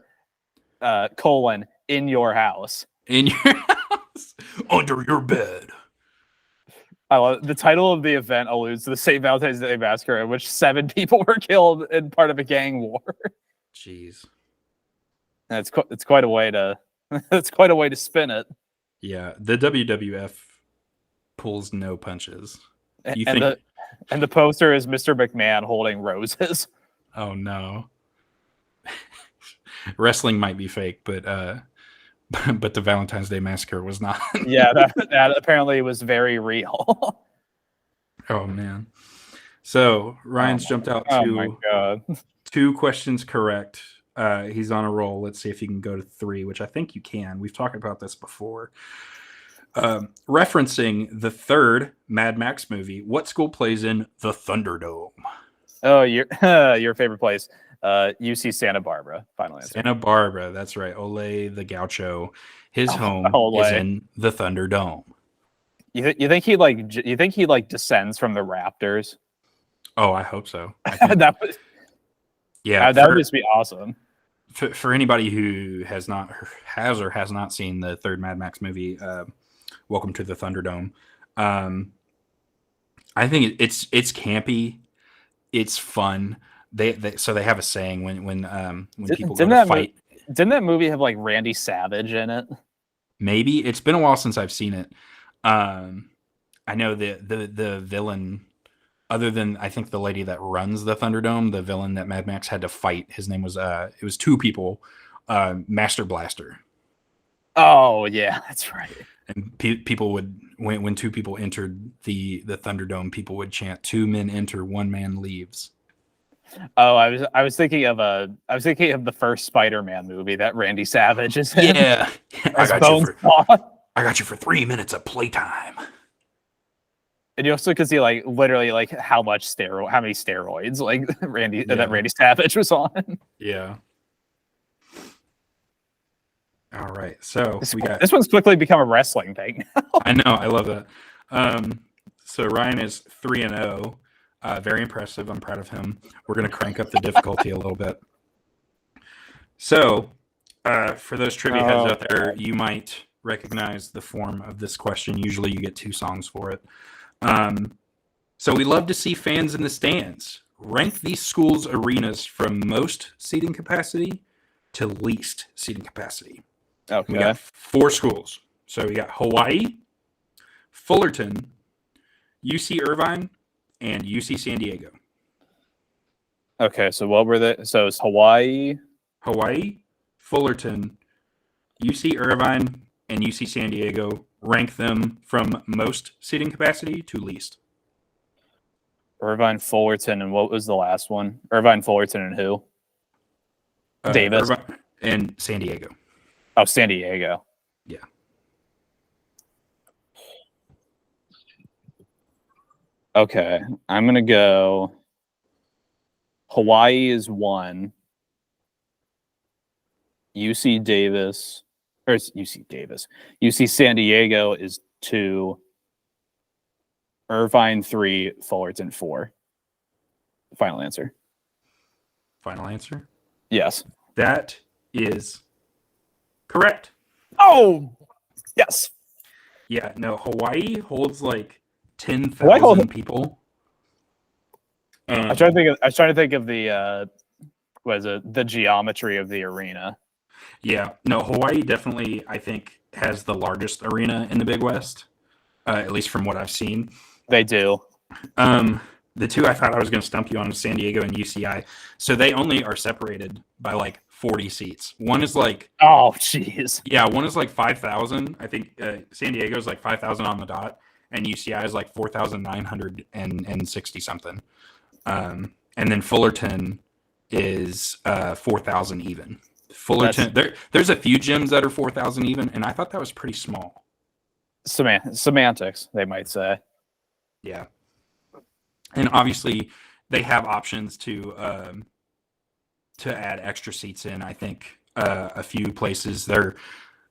in your house. in your house, under your bed. I love the title of the event alludes to the St. Valentine's Day Massacre, in which 7 people were killed in part of a gang war. Jeez. And it's quite a way to it's quite a way to spin it. Yeah, the WWF pulls no punches. You and think? the poster is Mr. McMahon holding roses. Oh no. Wrestling might be fake, but the Valentine's Day Massacre was not. Yeah, that apparently was very real. Oh man. So Ryan's jumped out Oh my god. 2 questions correct. He's on a roll. Let's see if he can go to 3, which I think you can. We've talked about this before. Referencing the 3rd Mad Max movie, what school plays in the Thunderdome? Oh, your favorite place. UC Santa Barbara. Final answer. Santa Barbara. That's right. Ole the Gaucho. His home Ole. is in the Thunderdome. You think he like descends from the Raptors? Oh, I hope so. I think- that would yeah. that would just be awesome. For anybody who has or has not seen the 3rd Mad Max movie, Welcome to the Thunderdome. I think it's campy. It's fun. They have a saying when people go to fight. Didn't that movie have like Randy Savage in it? Maybe it's been a while since I've seen it. I know the villain, other than I think the lady that runs the Thunderdome, the villain that Mad Max had to fight. His name was it was 2 people, Master Blaster. Oh yeah, that's right. And people would when 2 people entered the Thunderdome, people would chant, 2 men enter, 1 man leaves. Oh, I was thinking of the first Spider-Man movie that Randy Savage is in. Yeah, As Bonesaw. I got you for 3 minutes of playtime. And you also could see like literally like how many steroids like that Randy Savage was on. Yeah. All right, so this one's quickly become a wrestling thing. I know, I love that. So Ryan is 3-0. Very impressive. I'm proud of him. We're going to crank up the difficulty a little bit. So, for those trivia heads out there, you might recognize the form of this question. Usually you get 2 songs for it. So we love to see fans in the stands. Rank these schools' arenas from most seating capacity to least seating capacity. Okay. We got 4 schools. So we got Hawaii, Fullerton, UC Irvine, and UC San Diego. Okay, so what were they? So it's Hawaii, Fullerton, UC Irvine, and UC San Diego. Rank them from most seating capacity to least. Irvine, Fullerton, and what was the last one? Irvine, Fullerton, and who? Davis. Irvine and San Diego. Oh, San Diego. Yeah. Okay, I'm gonna go. Hawaii is 1. UC Davis, or UC Davis. UC San Diego is 2. Irvine 3. Fullerton 4. Final answer. Final answer? Yes. That is correct. Oh, yes. Yeah, no, Hawaii holds like 10,000 people. I was trying to think of the the geometry of the arena. Yeah, no, Hawaii definitely, I think, has the largest arena in the Big West, at least from what I've seen. They do. The 2 I thought I was going to stump you on is San Diego and UCI. So they only are separated by like 40 seats. One is like, oh, jeez. Yeah, one is like 5,000. I think San Diego is like 5,000 on the dot, and UCI is like 4,960 something. And then Fullerton is 4,000 even. Fullerton, there's a few gyms that are 4,000 even, and I thought that was pretty small. Semantics, they might say. Yeah, and obviously they have options to add extra seats in. I think a few places their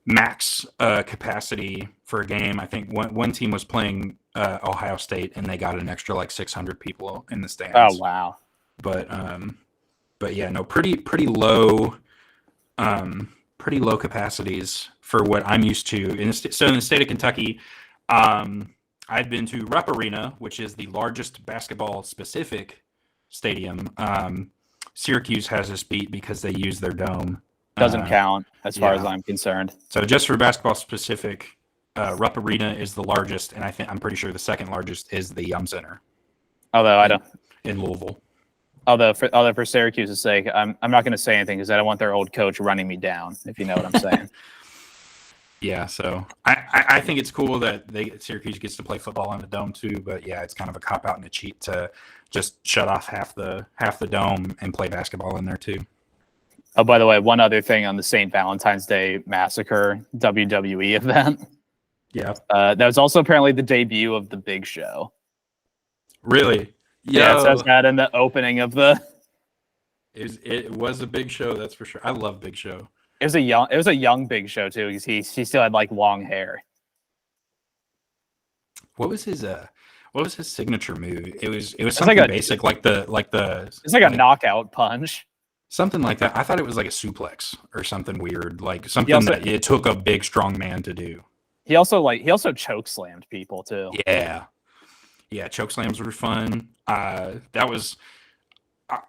max capacity for a game. I think one team was playing Ohio State, and they got an extra like 600 people in the stands. Oh wow! But yeah, no, pretty low capacities for what I'm used to. So in the state of Kentucky, I've been to Rupp Arena, which is the largest basketball-specific stadium. Syracuse has us beat because they use their dome. Doesn't count as far as I'm concerned. So just for basketball-specific, Rupp Arena is the largest, and I'm pretty sure the second largest is the Yum Center. Although I don't. In Louisville. Although for Syracuse's sake, I'm not going to say anything because I don't want their old coach running me down. If you know what I'm saying. Yeah, so I think it's cool that Syracuse gets to play football in the dome too, but yeah, it's kind of a cop out and a cheat to just shut off half the dome and play basketball in there too. Oh, by the way, one other thing on the St. Valentine's Day Massacre WWE event. Yeah, that was also apparently the debut of the Big Show. Really? Yeah, it says that in the opening of the. It was a Big Show, that's for sure. I love Big Show. It was a young Big Show too, because he still had like long hair. What was his signature move? It was something like basic, like the. It's like a knockout punch. Something like that. I thought it was like a suplex or something weird, like something that it took a big, strong man to do. He also choke slammed people too. Yeah, choke slams were fun. That was. I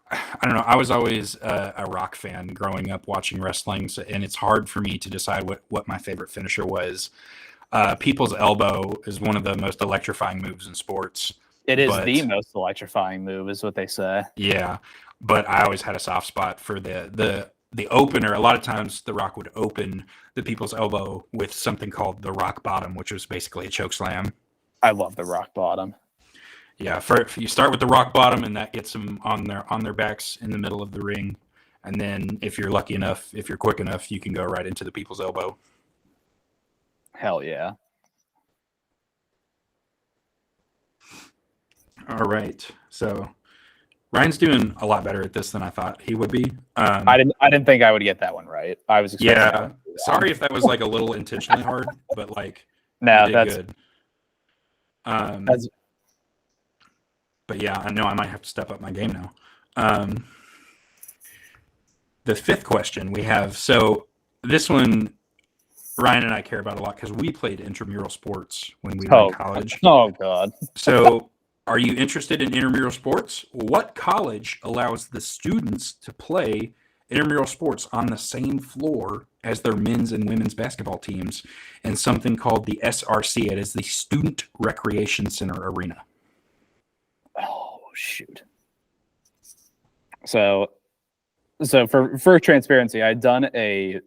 don't know. I was always a Rock fan growing up watching wrestling, and it's hard for me to decide what my favorite finisher was. People's elbow is one of the most electrifying moves in sports. It is the most electrifying move, is what they say. Yeah, but I always had a soft spot for the opener. A lot of times, The Rock would open the People's Elbow with something called the Rock Bottom, which was basically a choke slam. I love the Rock Bottom. Yeah, if you start with the rock bottom, and that gets them on their backs in the middle of the ring, and then if you're lucky enough, if you're quick enough, you can go right into the people's elbow. Hell yeah. All right, so Ryan's doing a lot better at this than I thought he would be. I didn't think I would get that one right. I was expecting that Yeah, one to be wrong. sorry if that was like a little intentionally hard, but like No, you did that's good. that's But yeah, I know I might have to step up my game now. The fifth question we have. So this one, Ryan and I care about a lot because we played intramural sports when we were in college. Oh god. So are you interested in intramural sports? What college allows the students to play intramural sports on the same floor as their men's and women's basketball teams in something called the SRC? It is the Student Recreation Center Arena. Oh shoot. So for transparency, I'd done a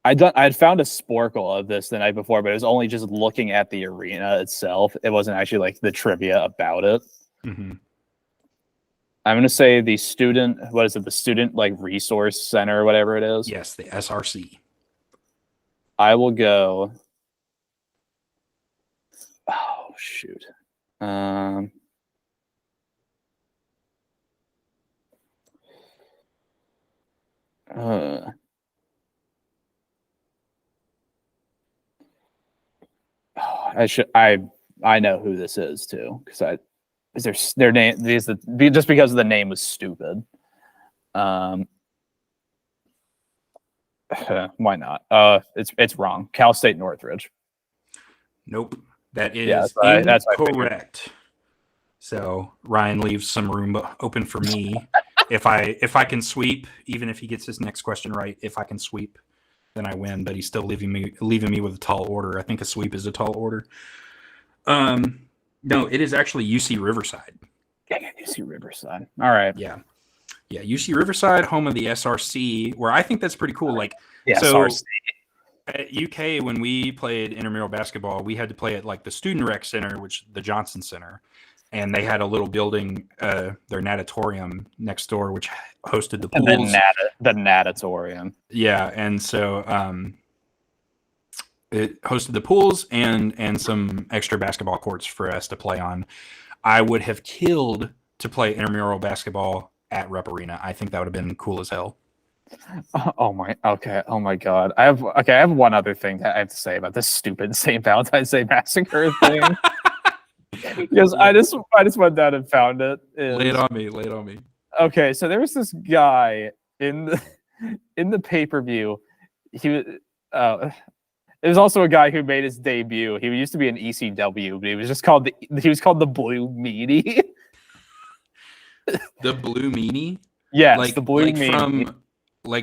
I'd found a sporkle of this the night before, but it was only just looking at the arena itself. It wasn't actually like the trivia about it. Mm-hmm. I'm gonna say the student, what is it, the student like resource center or whatever it is. Yes, the SRC. I will go. Oh shoot. I know who this is too, because their name just because the name was stupid. Why not? It's wrong. Cal State Northridge. Nope, that is that's what I figured. incorrect. So Ryan leaves some room open for me. If I can sweep, even if he gets his next question right, if I can sweep, then I win. But he's still leaving me with a tall order. I think a sweep is a tall order. No, it is actually UC Riverside. Yeah, UC Riverside. All right. Yeah, UC Riverside, home of the SRC, where I think that's pretty cool. Like, yeah, so SRC. at UK, when we played intramural basketball, we had to play at like the Student Rec Center, which the Johnson Center, and they had a little building, their natatorium next door, which hosted the pools. And then the natatorium. Yeah, and so it hosted the pools and some extra basketball courts for us to play on. I would have killed to play intramural basketball at Rep Arena. I think that would have been cool as hell. Oh my god. I have one other thing that I have to say about this stupid St. Valentine's Day Massacre thing. Because I just went down and found it. Lay it on me. Okay, so there was this guy in the pay-per-view. It was also a guy who made his debut. He used to be an ECW, but he was called the Blue Meanie. The Blue Meanie? Yes, like, the Blue Meanie.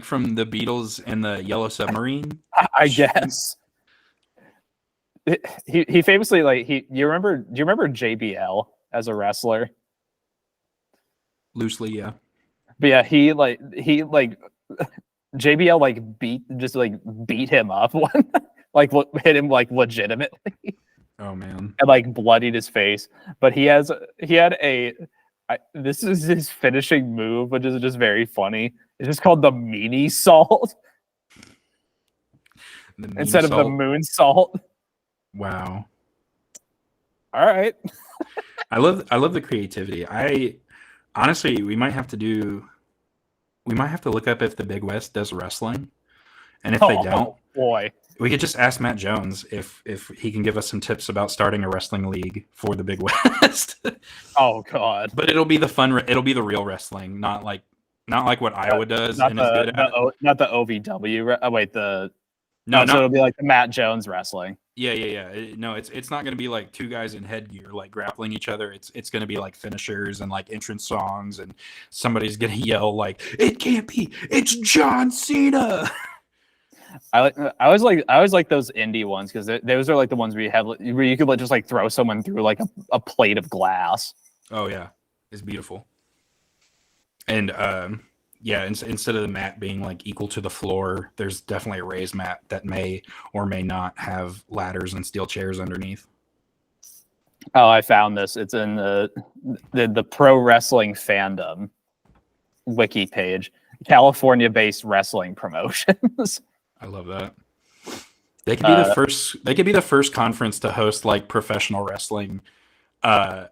From the Beatles and the Yellow Submarine? I guess. He famously do you remember JBL as a wrestler? Loosely, yeah. But yeah, he JBL beat him up one hit him legitimately. Oh man. And bloodied his face. But this is his finishing move, which is just very funny. It's just called the Meanie Salt instead of the Moon Salt. Wow. All right. I love the creativity. Honestly, we might have to look up if the Big West does wrestling. And if they don't, boy, we could just ask Matt Jones if he can give us some tips about starting a wrestling league for the Big West. Oh God. But it'll be the real wrestling, not like what Iowa does not and is good at. Not the OVW. So it'll be like the Matt Jones wrestling. Yeah. No, it's not going to be like two guys in headgear like grappling each other. It's going to be like finishers and like entrance songs, and somebody's going to yell like, "It can't be! It's John Cena!" I always like those indie ones because those are like the ones where you could just throw someone through like a plate of glass. Oh yeah, it's beautiful. And instead of the mat being like equal to the floor, there's definitely a raised mat that may or may not have ladders and steel chairs underneath. Oh, I found this. It's in the pro wrestling fandom wiki page. California-based wrestling promotions. I love that. They could be the first. They could be the first conference to host like professional wrestling, uh,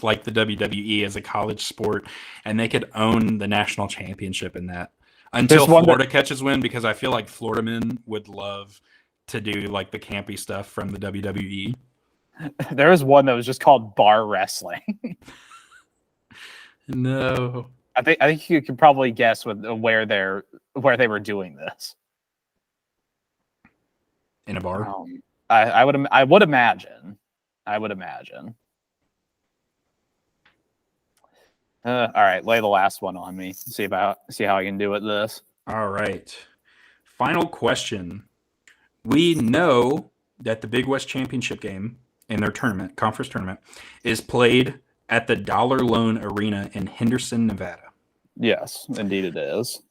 like the WWE as a college sport, and they could own the national championship in that until Florida catches wind, because I feel like Florida men would love to do like the campy stuff from the WWE. There was one that was just called bar wrestling. No, I think you could probably guess where they were doing this. in a bar. I would imagine. All right, lay the last one on me. See how I can do with this. All right. Final question. We know that the Big West Championship game in their tournament, conference tournament, is played at the Dollar Loan Arena in Henderson, Nevada. Yes, indeed it is.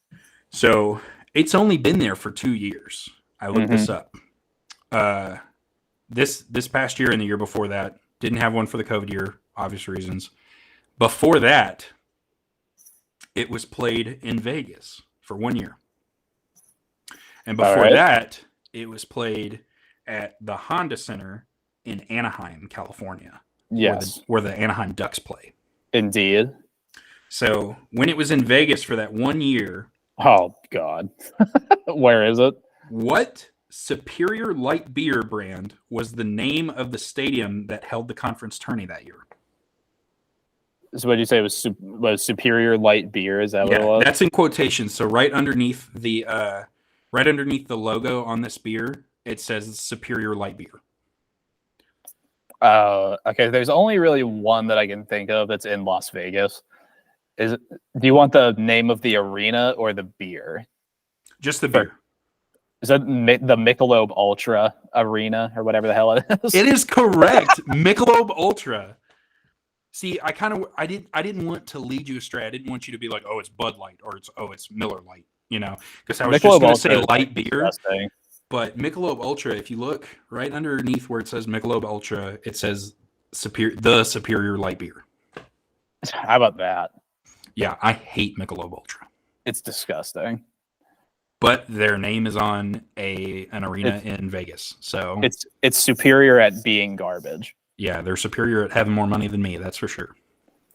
So it's only been there for 2 years. I looked this up. This past year and the year before that, didn't have one for the COVID year, obvious reasons. Before that, it was played in Vegas for 1 year. And before that, it was played at the Honda Center in Anaheim, California. Yes. Where the Anaheim Ducks play. Indeed. So when it was in Vegas for that 1 year. Oh, God. Where is it? What Superior Light Beer brand was the name of the stadium that held the conference tourney that year? So what did you say was Superior Light Beer? Is that what it was? That's in quotations. So right underneath the logo on this beer, it says Superior Light Beer. Okay. There's only really one that I can think of that's in Las Vegas. Do you want the name of the arena or the beer? Just the beer. Is that the Michelob Ultra Arena or whatever the hell it is? It is correct. Michelob Ultra. See, I didn't want to lead you astray. I didn't want you to be like, oh, it's Bud Light or it's Miller Light, because I was just going to say light beer. But Michelob Ultra, if you look right underneath where it says Michelob Ultra, it says the Superior Light Beer. How about that? Yeah, I hate Michelob Ultra. It's disgusting. But their name is on an arena in Vegas, so it's superior at being garbage. Yeah, they're superior at having more money than me. That's for sure.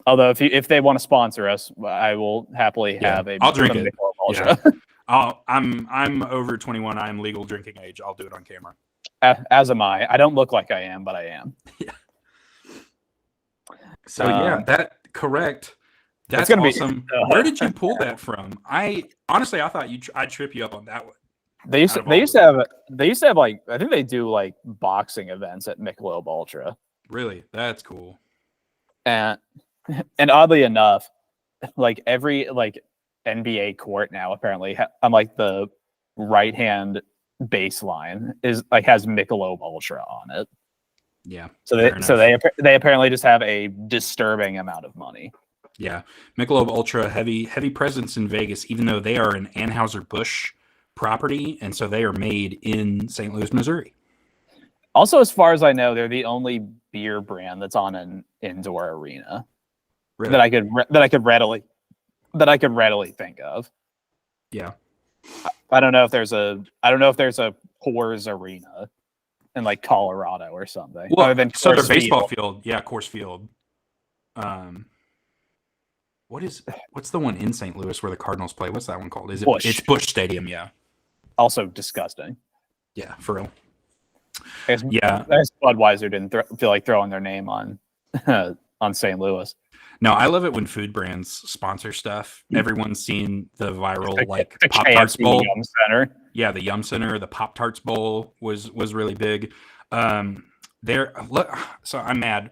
Although if they want to sponsor us, I will happily have a. I'll drink it. Yeah. I'm over 21. I'm legal drinking age. I'll do it on camera. As am I. I don't look like I am, but I am. Yeah. So that correct. That's gonna awesome. Where did you pull that from? I thought I'd trip you up on that one. They used to have like, I think they do like boxing events at Michelob Ultra. Really? That's cool. And oddly enough, like every like NBA court now apparently on like the right hand baseline is like has Michelob Ultra on it. Yeah. So they apparently just have a disturbing amount of money. Yeah, Michelob Ultra heavy presence in Vegas, even though they are an Anheuser-Busch property, and so they are made in St. Louis, Missouri. Also, as far as I know, they're the only beer brand that's on an indoor arena that I could readily think of. Yeah, I don't know if there's a Coors Arena in like Colorado or something. Well, other than so their Coors baseball field, Coors Field. What's the one in St. Louis where the Cardinals play? What's that one called? Is it Busch. It's Busch Stadium? Yeah. Also disgusting. Yeah, for real. I guess Budweiser didn't feel like throwing their name on on St. Louis. No, I love it when food brands sponsor stuff. Everyone's seen the viral the Pop Tarts Bowl. Yum Center. Yeah, the Yum Center, the Pop Tarts Bowl was really big. So I'm mad.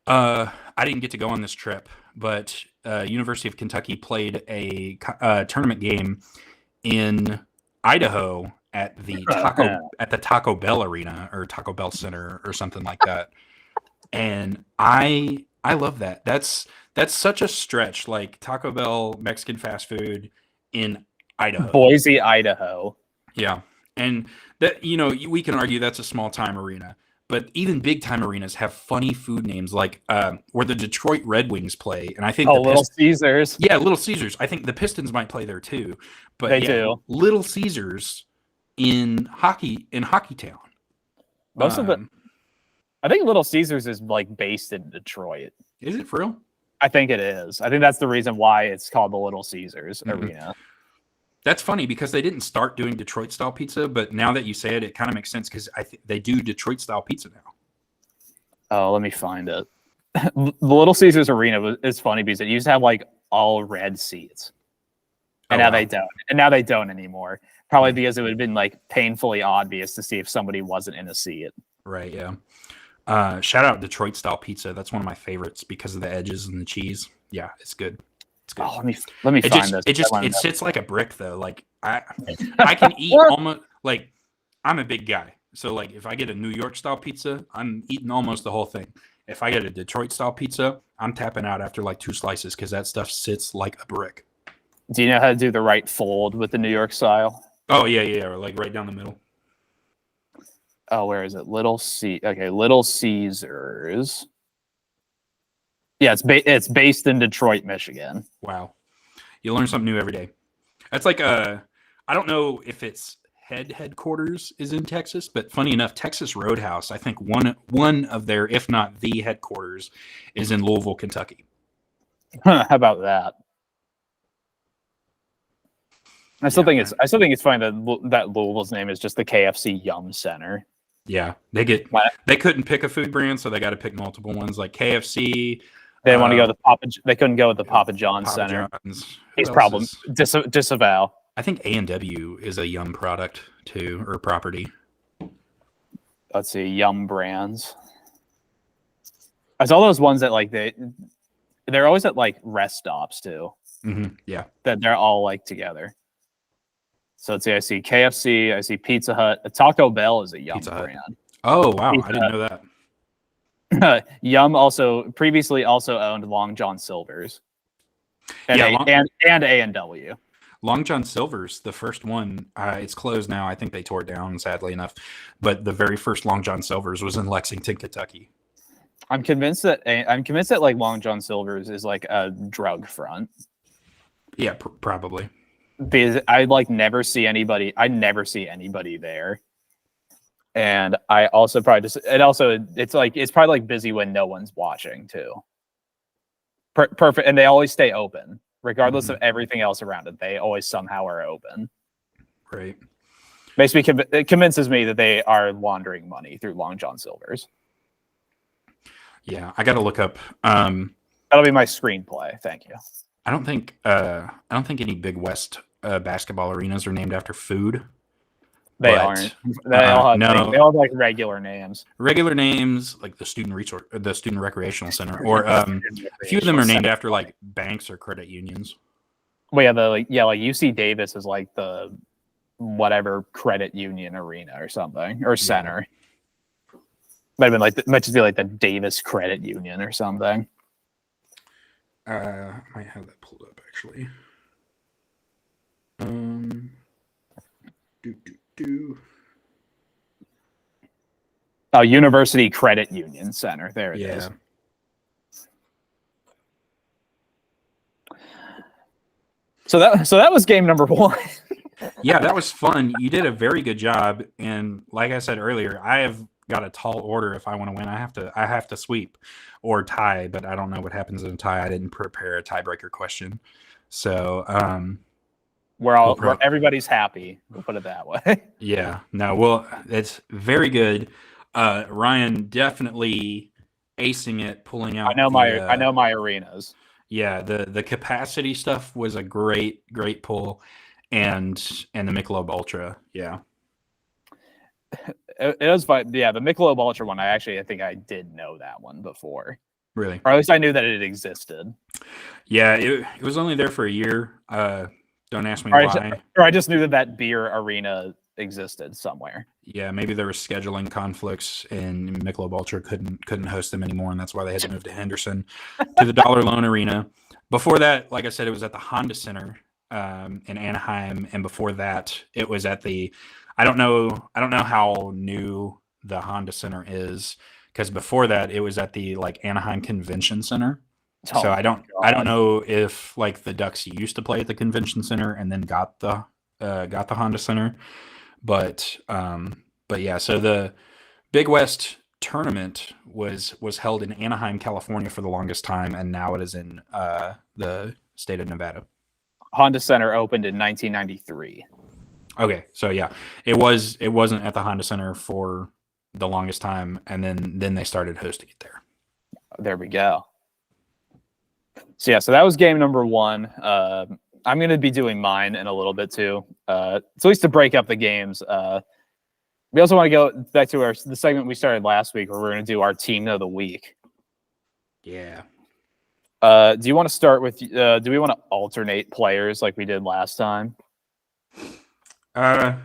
I didn't get to go on this trip, but University of Kentucky played a tournament game in Idaho at the Taco Bell Arena or Taco Bell Center or something like that. And I love that. That's such a stretch, like Taco Bell Mexican fast food in Idaho. Boise, Idaho. Yeah. And that we can argue that's a small time arena, but even big time arenas have funny food names, like where the Detroit Red Wings play, and I think Oh, Little Caesars. yeah, Little Caesars. I think the Pistons might play there too, but They yeah, do. Little Caesars in Hockey Town. Most of the, I think Little Caesars is like based in Detroit. Is it for real? I think it is. I think that's the reason why it's called the Little Caesars Arena. That's funny because they didn't start doing Detroit style pizza, but now that you say it, it kind of makes sense because they do Detroit style pizza now. Oh, let me find it. The Little Caesars Arena is funny because it used to have like all red seats, and now they don't. And now they don't anymore. Probably because it would have been like painfully obvious to see if somebody wasn't in a seat. Right. Yeah. Shout out Detroit style pizza. That's one of my favorites because of the edges and the cheese. Yeah, it's good. It's good. Oh, let me find this. It sits like a brick though. Like I can eat almost like I'm a big guy. So like if I get a New York style pizza, I'm eating almost the whole thing. If I get a Detroit style pizza, I'm tapping out after like 2 slices because that stuff sits like a brick. Do you know how to do the right fold with the New York style? Oh yeah, or like right down the middle. Oh, where is it? Little Caesars. Yeah, it's based in Detroit, Michigan. Wow. You learn something new every day. That's like I don't know if it's headquarters is in Texas, but funny enough, Texas Roadhouse, I think one of their, if not the headquarters, is in Louisville, Kentucky. How about that? I still think it's funny that Louisville's name is just the KFC Yum Center. Yeah, they couldn't pick a food brand, so they got to pick multiple ones like KFC. They didn't want to go with they couldn't go with the Papa John's Center. He's problem disavow. I think A&W is a Yum product too, or property. Let's see, Yum Brands. I saw those ones that like they're always at like rest stops too. Yeah, that they're all like together. So let's see, I see KFC, I see Pizza Hut. Taco Bell is a Yum brand. Oh wow, I didn't know that. Yum previously owned Long John Silver's. And A&W. Long John Silver's, the first one, it's closed now. I think they tore it down, sadly enough. But the very first Long John Silver's was in Lexington, Kentucky. I'm convinced that like Long John Silver's is like a drug front. Yeah, probably. Because I never see anybody there. And I also probably it's probably like busy when no one's watching too. Perfect. And they always stay open regardless of everything else around it. They always somehow are open. Right. It convinces me that they are laundering money through Long John Silver's. Yeah, I got to look up. That'll be my screenplay. Thank you. I don't think any Big West basketball arenas are named after food. They aren't. They all have like regular names. Regular names like the student recreational center, or a few of them are named after like banks or credit unions. Well, like UC Davis is like the whatever credit union arena or something or center. Might just be like the Davis Credit Union or something. I might have that pulled up actually. Oh, University Credit Union Center. There it is. So that was game number 1. Yeah, that was fun. You did a very good job, and like I said earlier, I have got a tall order. If I want to win, I have to sweep or tie, but I don't know what happens in a tie. I didn't prepare a tiebreaker question, so everybody's happy. We'll put it that way. Yeah, no, well, it's very good. Ryan definitely acing it, pulling out. I know my arenas. Yeah, the capacity stuff was a great pull, and the Michelob Ultra. Yeah. It was fun. Yeah, the Michelob Ultra one, I think I did know that one before. Really? Or at least I knew that it existed. Yeah, it was only there for a year. Don't ask me why. Or I just knew that beer arena existed somewhere. Yeah, maybe there were scheduling conflicts and Michelob Ultra couldn't host them anymore, and that's why they had to move to Henderson to the Dollar Loan Arena. Before that, like I said, it was at the Honda Center in Anaheim, and before that, it was at the I don't know how new the Honda Center is, because before that it was at the like Anaheim Convention Center. Oh So I my don't God. know if like the Ducks used to play at the Convention Center and then got the Honda Center, but yeah. So the Big West tournament was held in Anaheim, California for the longest time, and now it is in the state of Nevada. Honda Center opened in 1993. Okay, so yeah, it wasn't at the Honda Center for the longest time, and then they started hosting it there. There we go. So yeah, so that was game number one. I'm going to be doing mine in a little bit too. So at least to break up the games. We also want to go back to the segment we started last week where we're going to do our team of the week. Yeah. Do you want to start with? Do we want to alternate players like we did last time? Now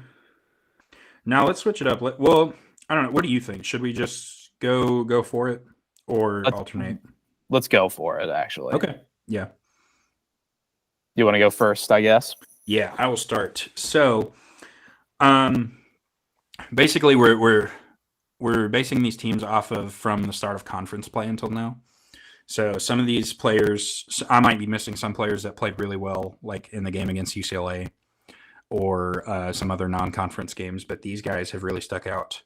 let's switch it up. Well, I don't know. What do you think? Should we just go for it or alternate? Let's go for it. Actually. Okay. Yeah. You want to go first? I guess. Yeah, I will start. So, basically, we're basing these teams off of from the start of conference play until now. So some of these players, I might be missing some players that played really well, like in the game against UCLA or some other non-conference games. But these guys have really stuck out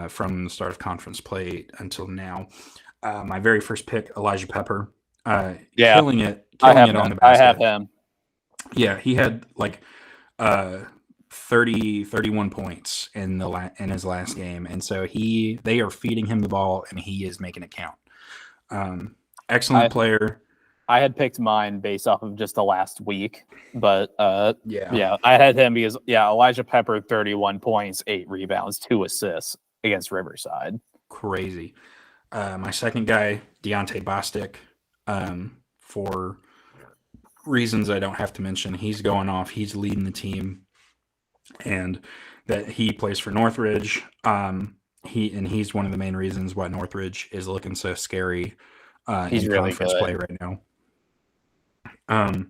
from the start of conference play until now. My very first pick, Elijah Pepper, killing it on the basket. I have him. Yeah, he had like 31 points in his last game, and so they are feeding him the ball, and he is making it count. Excellent player. I had picked mine based off of just the last week, but yeah, I had him because Elijah Pepper, 31 points, 8 rebounds, 2 assists against Riverside. Crazy. My second guy, Deontay Bostic, for reasons I don't have to mention, he's going off. He's leading the team, and that he plays for Northridge. He's one of the main reasons why Northridge is looking so scary He's in really conference good. play right now.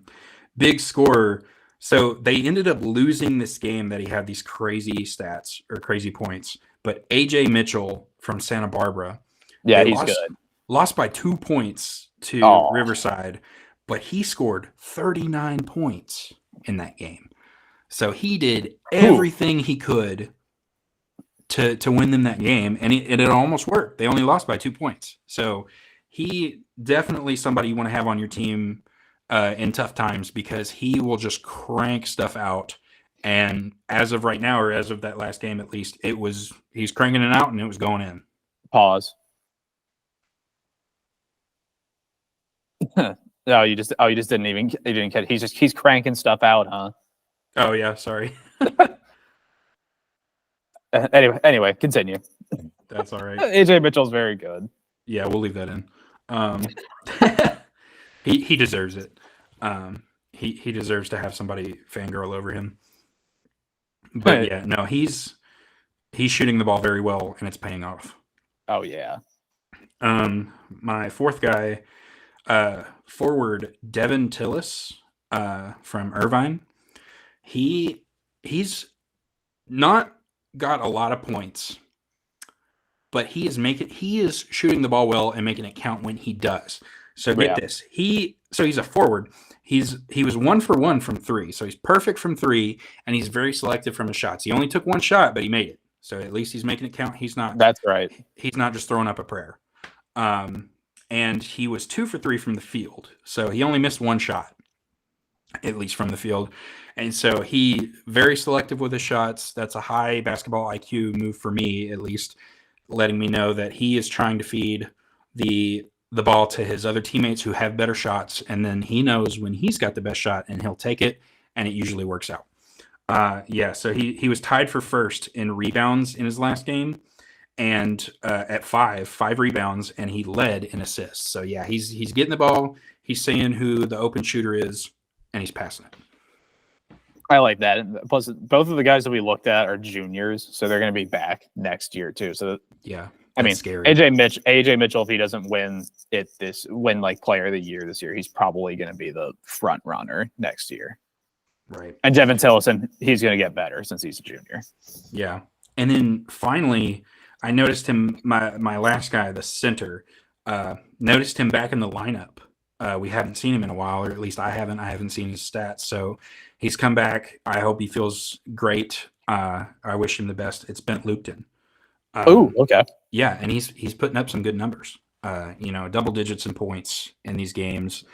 Big scorer. So they ended up losing this game that he had these crazy stats or crazy points. But AJ Mitchell from Santa Barbara, he's good. Lost by 2 points to Riverside, but he scored 39 points in that game. So he did everything he could to win them that game, and it almost worked. They only lost by 2 points. So he definitely somebody you want to have on your team in tough times because he will just crank stuff out. And as of right now, or as of that last game at least, he's cranking it out and it was going in. Pause. No, you just didn't catch. He's cranking stuff out, huh? Oh yeah, sorry. Anyway, continue. That's all right. AJ Mitchell's very good. Yeah, we'll leave that in. He deserves it. He deserves to have somebody fangirl over him. But yeah, no, he's shooting the ball very well, and it's paying off. Oh yeah. My fourth guy, forward Devin Tillis, from Irvine. He's not got a lot of points, but he is shooting the ball well and making it count when he does. So get this. He's a forward. He was 1 for 1 from 3. So he's perfect from 3, and he's very selective from his shots. He only took 1 shot, but he made it. So at least he's making it count. That's right. He's not just throwing up a prayer. And he was 2 for 3 from the field. So he only missed 1 shot, at least from the field. And so he very selective with his shots. That's a high basketball IQ move for me, at least, letting me know that he is trying to feed the ball to his other teammates who have better shots. And then he knows when he's got the best shot and he'll take it, and it usually works out. So he was tied for first in rebounds in his last game, and at 5 rebounds, and he led in assists. So yeah, he's getting the ball, he's seeing who the open shooter is, and he's passing it. I like that. Plus, both of the guys that we looked at are juniors, so they're going to be back next year too. So yeah, I mean, scary. AJ Mitchell, if he doesn't win like player of the year this year, he's probably going to be the front runner next year. Right. And Devin Tillison, he's going to get better since he's a junior. Yeah. And then finally, I noticed him. My last guy, the center, noticed him back in the lineup. We haven't seen him in a while, or at least I haven't. I haven't seen his stats, so he's come back. I hope he feels great. I wish him the best. It's Bent Lupton. Okay. Yeah, and he's putting up some good numbers. Double digits in points in these games,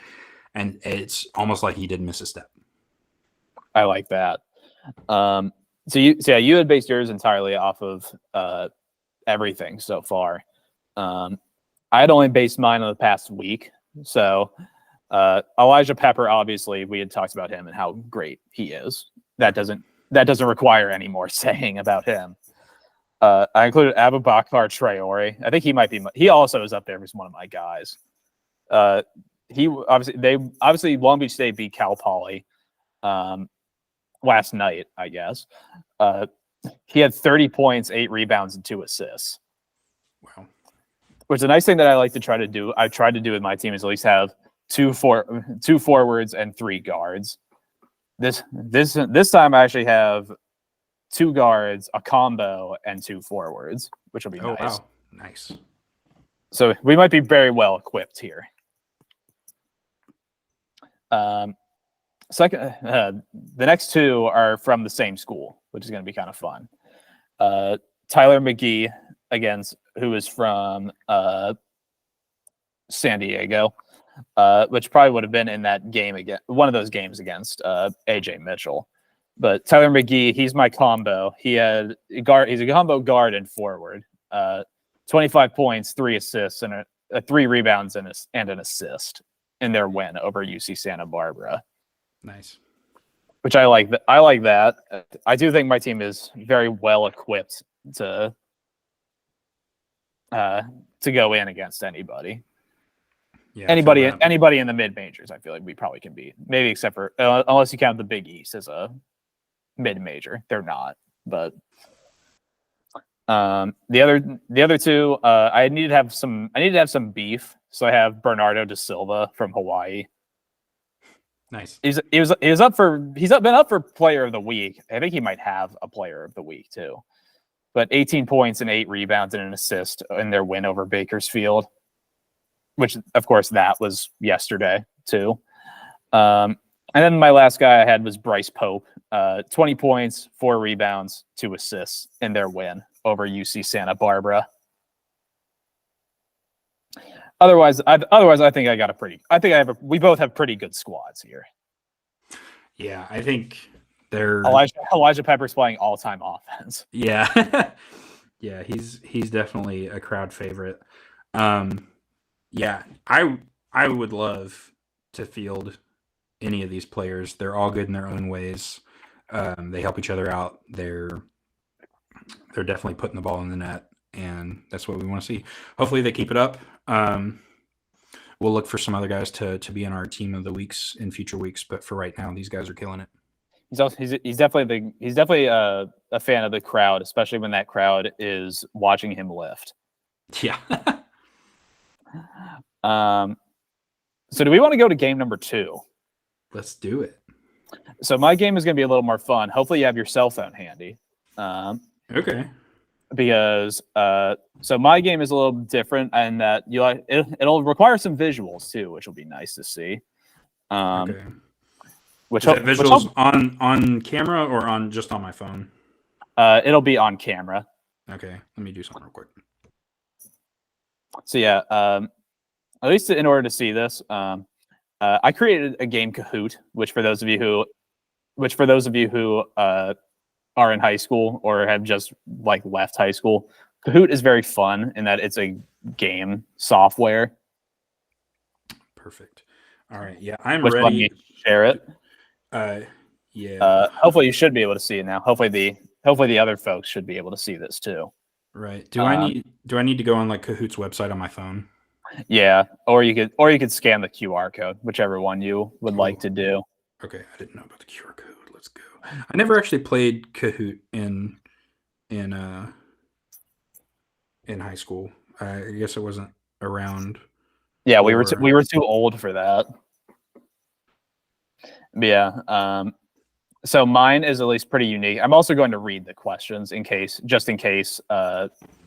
and it's almost like he didn't miss a step. I like that. You had based yours entirely off of everything so far. I had only based mine on the past week. So Elijah Pepper, obviously, we had talked about him and how great he is. That doesn't require any more saying about him. I included Abubakar Traore. I think he also is up there as one of my guys. Obviously Long Beach State beat Cal Poly last night, I guess. He had 30 points, 8 rebounds, and 2 assists. Wow. Which is a nice thing that I like to try to do. I've tried to do with my team is at least have two forwards and 3 guards. This time I actually have 2 guards, a combo, and 2 forwards, which will be nice. Wow. Nice. So we might be very well equipped here. Second, the next 2 are from the same school, which is going to be kind of fun. Tyler McGee who is from San Diego, which probably would have been in that game again, one of those games against AJ Mitchell. But Tyler McGee, he's my combo. He's a combo guard and forward. 25 points, 3 assists, and 3 rebounds and an assist in their win over UC Santa Barbara. Nice. Which I like. I like that. I do think my team is very well equipped to go in against anybody. Yeah, anybody in the mid majors, I feel like we probably can beat. Maybe except for unless you count the Big East as a mid major, they're not. But the other 2, I needed to have some beef, so I have Bernardo da Silva from Hawaii. Nice. He's been up for player of the week. I think he might have a player of the week too. But 18 points and 8 rebounds and an assist in their win over Bakersfield, which of course that was yesterday too. And then my last guy I had was Bryce Pope, 20 points, 4 rebounds, 2 assists in their win over UC Santa Barbara. Otherwise, I think we both have pretty good squads here. Yeah, I think they're Elijah Pepper's playing all-time offense. Yeah. Yeah, he's definitely a crowd favorite. Yeah, I would love to field any of these players. They're all good in their own ways. They help each other out. They're definitely putting the ball in the net, and that's what we want to see. Hopefully they keep it up. We'll look for some other guys to be in our team of the weeks in future weeks, but for right now, these guys are killing it. He's definitely a fan of the crowd, especially when that crowd is watching him lift. Yeah. So do we want to go to game number 2? Let's do it. So my game is going to be a little more fun. Hopefully you have your cell phone handy. Okay. Because so my game is a little different, and that it'll require some visuals too, which will be nice to see. Okay. Is that visuals on camera or on just on my phone? It'll be on camera. Okay, let me do something real quick. So yeah, at least in order to see this, I created a game Kahoot, which for those of you who are in high school or have just like left high school, Kahoot is very fun in that it's a game software. Perfect. All right. Yeah, I'm ready. To share it. Yeah. Hopefully you should be able to see it now. Hopefully the other folks should be able to see this too. Right. Do I need to go on like Kahoot's website on my phone? Yeah, or you could scan the QR code, whichever one you would like to do. Okay, I didn't know about the QR code. Let's go. I never actually played Kahoot in high school. I guess it wasn't around. Yeah, we were too old for that. Yeah. So mine is at least pretty unique. I'm also going to read the questions just in case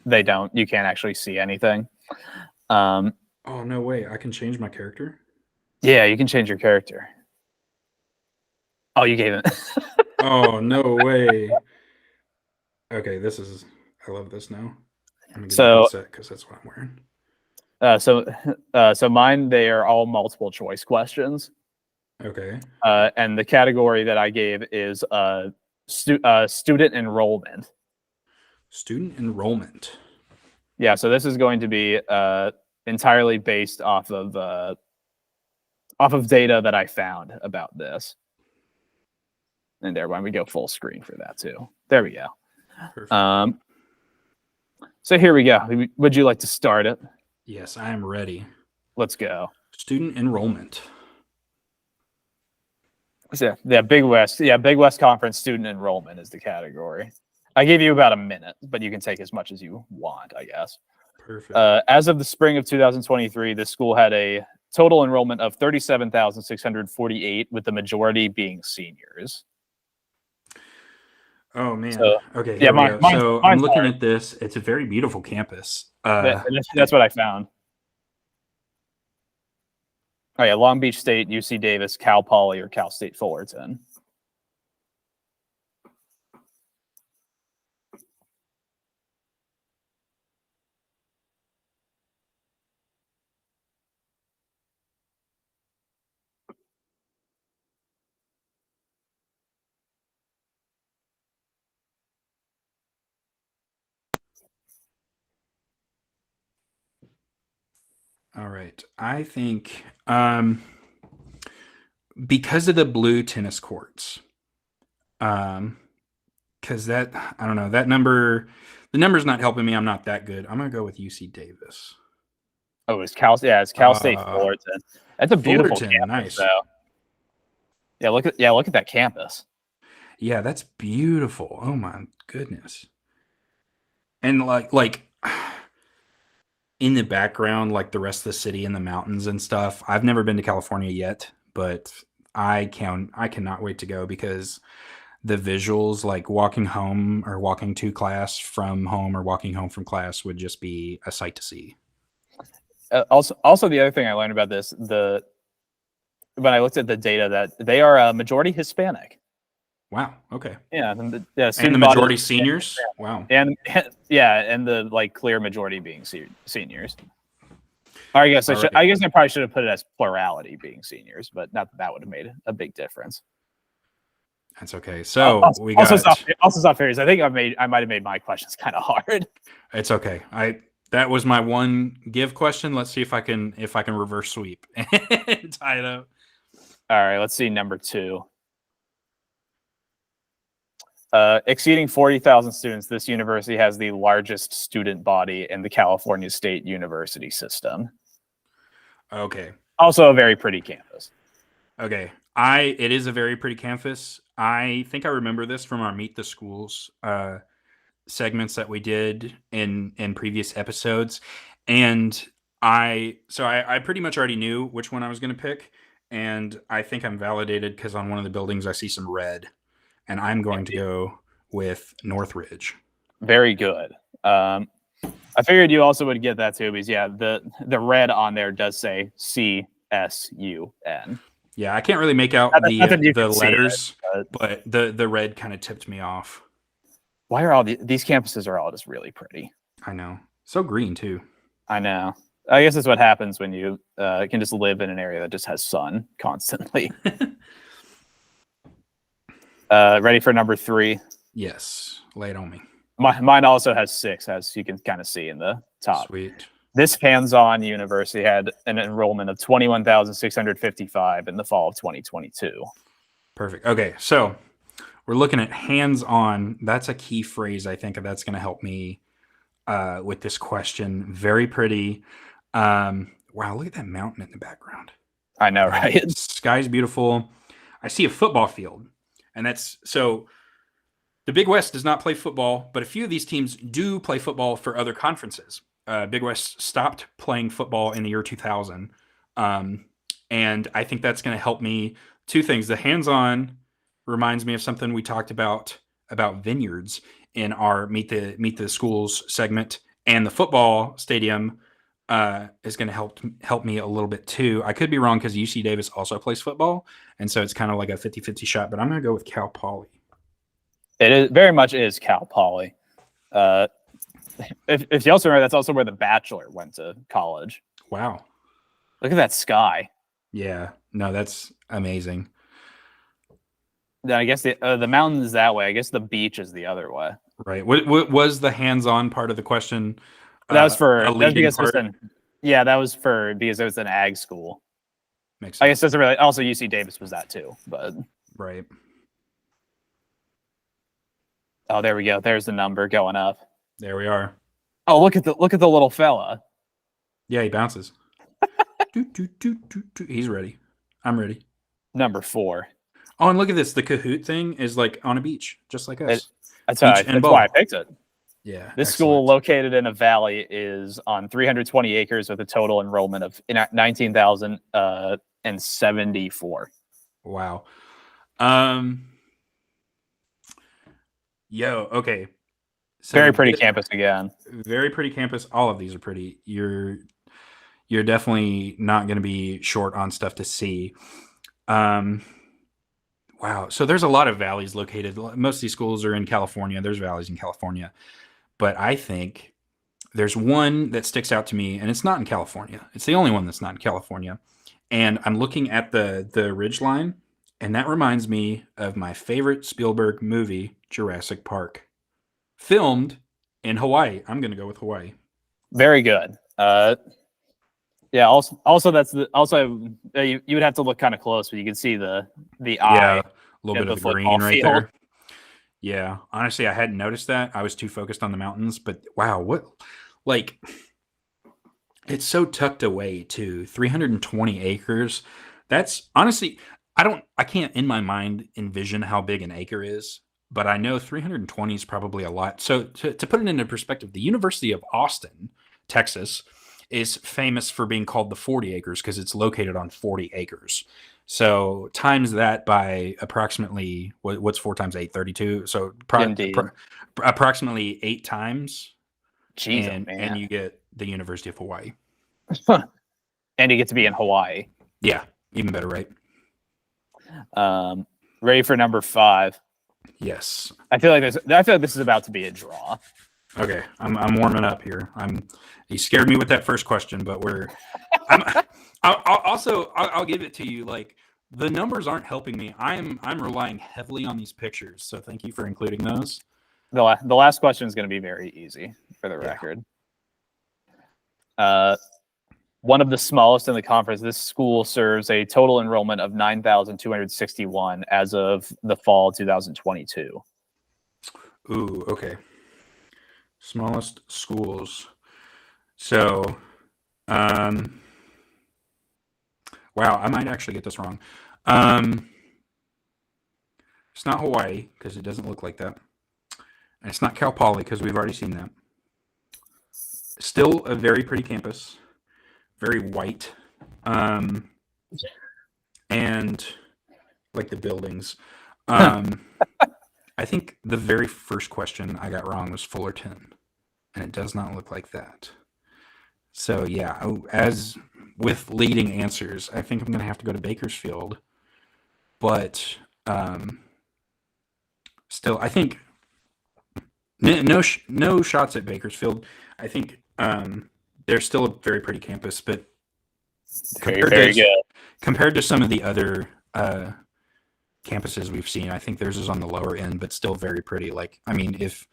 they don't. You can't actually see anything. Um, Oh, no way. I can change my character? yeah, you can change your character. Oh, you gave it. Oh, no way. Okay, I love this now. I'm going to get a So, headset because that's what I'm wearing. so mine, they are all multiple choice questions. Okay. And the category that I gave is student enrollment. Student enrollment. Yeah, so this is going to be entirely based off of data that I found about this. And there, why don't we go full screen for that too? There we go. Perfect. So here we go. Would you like to start it? Yes, I am ready. Let's go. Student enrollment. So, yeah, Big West. Yeah, Big West Conference student enrollment is the category. I gave you about a minute, but you can take as much as you want, I guess. Perfect. As of the spring of 2023, the school had a total enrollment of 37,648, with the majority being seniors. Oh man. So, okay. yeah, Here we go. So I'm mine's looking hard. at this. It's a very beautiful campus. That's what I found. Oh yeah, Long Beach State, UC Davis, Cal Poly, or Cal State Fullerton. All right. I think because of the blue tennis courts, because that I don't know that number, the number's not helping me. I'm not that good. I'm gonna go with UC Davis. Oh, it's Cal. Yeah, it's Cal State Fullerton. That's a beautiful Fullerton, campus, nice. though. Yeah, look at that campus. Yeah, that's beautiful. Oh my goodness. And like in the background, like the rest of the city and the mountains and stuff. I've never been to California yet, but I cannot wait to go because the visuals, like walking home or walking to class from home or walking home from class, would just be a sight to see. Also, the other thing I learned about this, when I looked at the data, that they are a majority Hispanic. Wow. Okay. Yeah, and And the majority seniors. Wow. And the like clear majority being seniors. I guess I probably should have put it as plurality being seniors, but not that would have made a big difference. That's okay. So we got also soft fairies. I think I might have made my questions kind of hard. It's okay. That was my one give question. Let's see if I can reverse sweep and tie it up. All right, let's see number 2. Exceeding 40,000 students, this university has the largest student body in the California State University system. Okay. Also a very pretty campus. Okay. It is a very pretty campus. I think I remember this from our Meet the Schools segments that we did in previous episodes. And I pretty much already knew which one I was going to pick. And I think I'm validated because on one of the buildings I see some red. And I'm going to go with Northridge. Very good. I figured you also would get that too, because yeah, the red on there does say CSUN. Yeah, I can't really make out the letters, but the red kind of tipped me off. Why are these campuses are all just really pretty? I know. So green too. I know. I guess that's what happens when you can just live in an area that just has sun constantly. Ready for number 3? Yes. Lay it on me. Mine also has 6, as you can kind of see in the top. Sweet. This hands-on university had an enrollment of 21,655 in the fall of 2022. Perfect. Okay, so we're looking at hands-on. That's a key phrase. I think that's going to help me with this question. Very pretty. Wow, look at that mountain in the background. I know, right? Sky's beautiful. I see a football field. And that's so the Big West does not play football, but a few of these teams do play football for other conferences. Big West stopped playing football in the year 2000. And I think that's going to help me. 2 things. The hands-on reminds me of something we talked about vineyards in our Meet the Schools segment. And the football stadium is going to help me a little bit too. I could be wrong because UC Davis also plays football, and so it's kind of like a 50-50 shot. But I'm going to go with Cal Poly. It is very much is Cal Poly. If you also remember, that's also where The Bachelor went to college. Wow. Look at that sky. Yeah. No, that's amazing. Then I guess the mountain is that way. I guess the beach is the other way. Right. What was the hands-on part of the question? That was for a that was leading because part? that was for because it was an ag school. Makes I sense. guess doesn't really. Also, UC Davis was that too. But Right. oh, there we go. There's the number going up. There we are. Oh, look at the little fella. Yeah, he bounces. He's ready. I'm ready. Number 4. Oh, and look at this. The Kahoot thing is like on a beach, just like us. That's Beach and why I ball. picked it. Yeah. This school, located in a valley, is on 320 acres with a total enrollment of 19,074. Wow. Okay. So Very pretty campus again. Very pretty campus. All of these are pretty. You're definitely not going to be short on stuff to see. Wow. So there's a lot of valleys located. Most of these schools are in California. There's valleys in California. But I think there's one that sticks out to me, and it's not in California. It's the only one that's not in California. And I'm looking at the ridge line, and that reminds me of my favorite Spielberg movie, Jurassic Park, filmed in Hawaii. I'm going to go with Hawaii. Very good. Yeah. Also, that's you would have to look kind of close, but you can see the eye. Yeah, a little bit the of the green football right field. there. Yeah, honestly, I hadn't noticed that. I was too focused on the mountains, but wow, it's so tucked away too. 320 acres. That's honestly, I can't in my mind envision how big an acre is, but I know 320 is probably a lot. So to put it into perspective, the University of Austin, Texas, is famous for being called the 40 acres because it's located on 40 acres. So times that by approximately what's 4 times 8? 32. So approximately 8 times. Jeez, and you get the University of Hawaii. And you get to be in Hawaii. Yeah, even better, right? Ready for number 5? Yes. I feel like this is about to be a draw. Okay, I'm warming up here. You scared me with that first question, but I'll give it to you. Like, the numbers aren't helping me. I'm relying heavily on these pictures, so thank you for including those. The last question is going to be very easy for the record. One of the smallest in the conference. This school serves a total enrollment of 9,261 as of the fall 2022. Ooh, okay. Smallest schools. So, wow, I might actually get this wrong. It's not Hawaii because it doesn't look like that. And it's not Cal Poly because we've already seen that. Still a very pretty campus. Very white. And like the buildings. I think the very first question I got wrong was Fullerton, and it does not look like that. So yeah, as with leading answers, I think I'm going to have to go to Bakersfield, but still, I think no shots at Bakersfield. I think they're still a very pretty campus, but Very good. Compared to some of the other campuses we've seen, I think theirs is on the lower end, but still very pretty. Like, I mean, if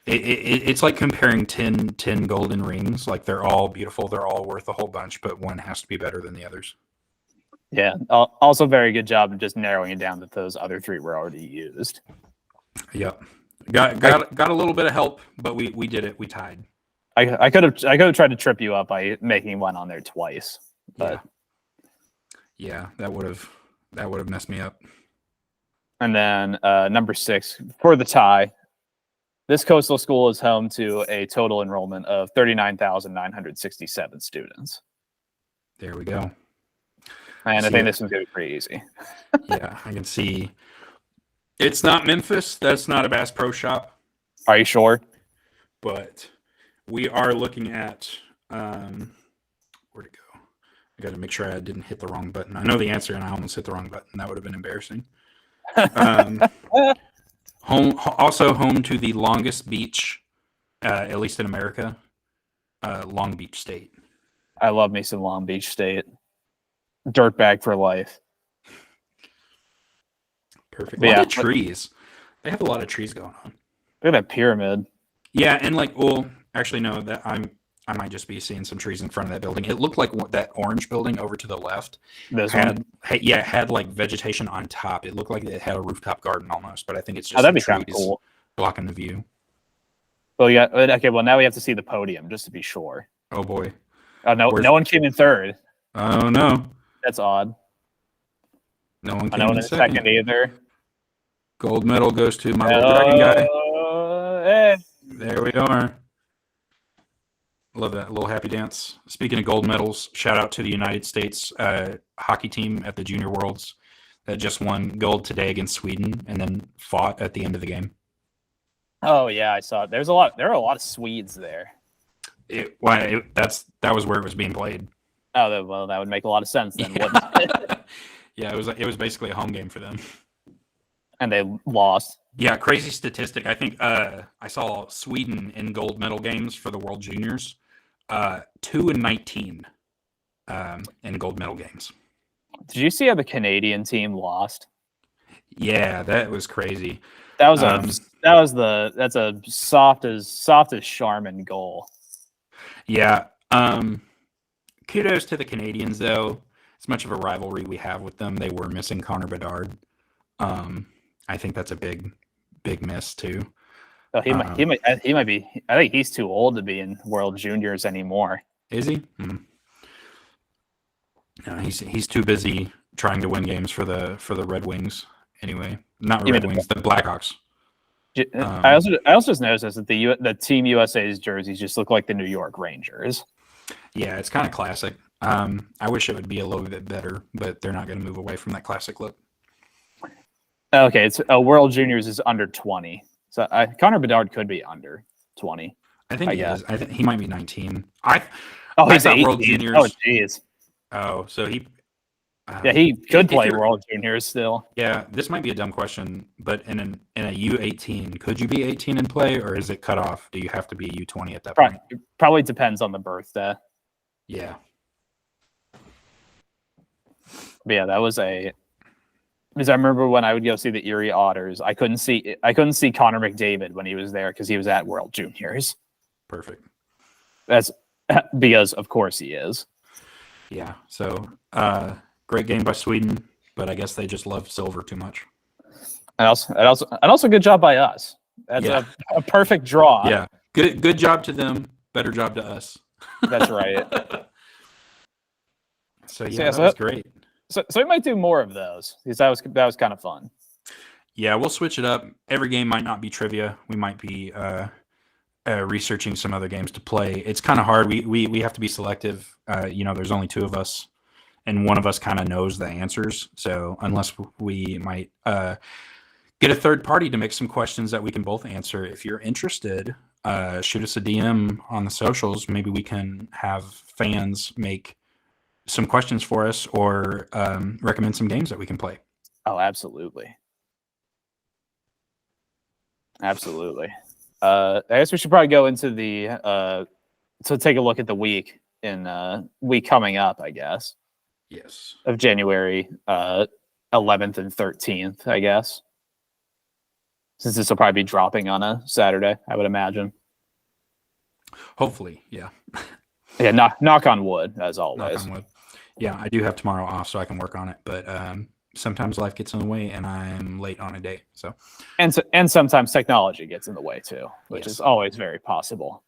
it's like comparing 10 golden rings, like they're all beautiful, they're all worth a whole bunch, but one has to be better than the others. Yeah. Also, very good job of just narrowing it down that those other 3 were already used. Yep. Got a little bit of help, but we did it. We tied. I could have tried to trip you up by making one on there twice, but yeah, that would have messed me up. And then number 6 for the tie. This coastal school is home to a total enrollment of 39,967 students. There we go. And I think this one's going to be pretty easy. Yeah, I can see. It's not Memphis. That's not a Bass Pro Shop. Are you sure? But We are looking at where'd it go? I got to make sure I didn't hit the wrong button. I know the answer, and I almost hit the wrong button. That would have been embarrassing. Home to the longest beach, at least in America, Long Beach State. I love me some Long Beach State. Dirtbag for life. Perfect. A lot of trees. They have a lot of trees going on. Look at that pyramid. Yeah, and actually no, that I might just be seeing some trees in front of that building. It looked like that orange building over to the left had like vegetation on top. It looked like it had a rooftop garden almost, but I think it's just that'd be kind of cool, blocking the view. Well, yeah. Okay. Well, now we have to see the podium just to be sure. Oh boy. Oh no! No one came in third. Oh no. That's odd. No one came in second either. Gold medal goes to my little dragon guy. Hey. There we are. Love that little happy dance. Speaking of gold medals, shout out to the United States hockey team at the Junior Worlds that just won gold today against Sweden and then fought at the end of the game. Oh yeah, I saw it. There are a lot of Swedes there. That was where it was being played. Oh well, that would make a lot of sense then, wouldn't it? Yeah, it was basically a home game for them. And they lost. Yeah, crazy statistic. I think I saw Sweden in gold medal games for the World Juniors, 2-19 in gold medal games. Did you see how the Canadian team lost? Yeah, that was crazy. That's a soft as Charmin goal. Yeah. Kudos to the Canadians though. As much of a rivalry we have with them, they were missing Connor Bedard. I think that's a big miss too. Oh, he might be. I think he's too old to be in World Juniors anymore. Is he? No, he's too busy trying to win games for the Red Wings. Anyway, not Red Wings, the Blackhawks. I also just noticed that the Team USA's jerseys just look like the New York Rangers. Yeah, it's kind of classic. I wish it would be a little bit better, but they're not going to move away from that classic look. Okay, it's World Juniors is under 20, so Connor Bedard could be under 20. I think he is. I think he might be 19. He's at World Juniors. Oh, jeez. Oh, so he. He could play World Juniors still. Yeah, this might be a dumb question, but in a U18, could you be 18 and play, or is it cut off? Do you have to be a U20 at that point? Probably depends on the birthday. Yeah. But yeah, that was because I remember when I would go see the Erie Otters, I couldn't see Connor McDavid when he was there because he was at World Juniors. Perfect. That's because of course he is. Yeah. So great game by Sweden, but I guess they just love silver too much. And also good job by us. That's a perfect draw. Yeah. Good job to them. Better job to us. That's right. So that was great. So we might do more of those because that was kind of fun. Yeah, we'll switch it up. Every game might not be trivia. We might be researching some other games to play. It's kind of hard. We have to be selective. There's only two of us, and one of us kind of knows the answers. So unless we might get a third party to make some questions that we can both answer. If you're interested, shoot us a DM on the socials. Maybe we can have fans make some questions for us or recommend some games that we can play. Oh, absolutely. Absolutely. I guess we should probably go into to take a look at the week coming up, I guess. Yes. Of January 11th and 13th, I guess. Since this will probably be dropping on a Saturday, I would imagine. Hopefully, yeah. Yeah, knock on wood, as always. Knock on wood. Yeah, I do have tomorrow off, so I can work on it. But sometimes life gets in the way, and I'm late on a day. So, and sometimes technology gets in the way too, which is always very possible.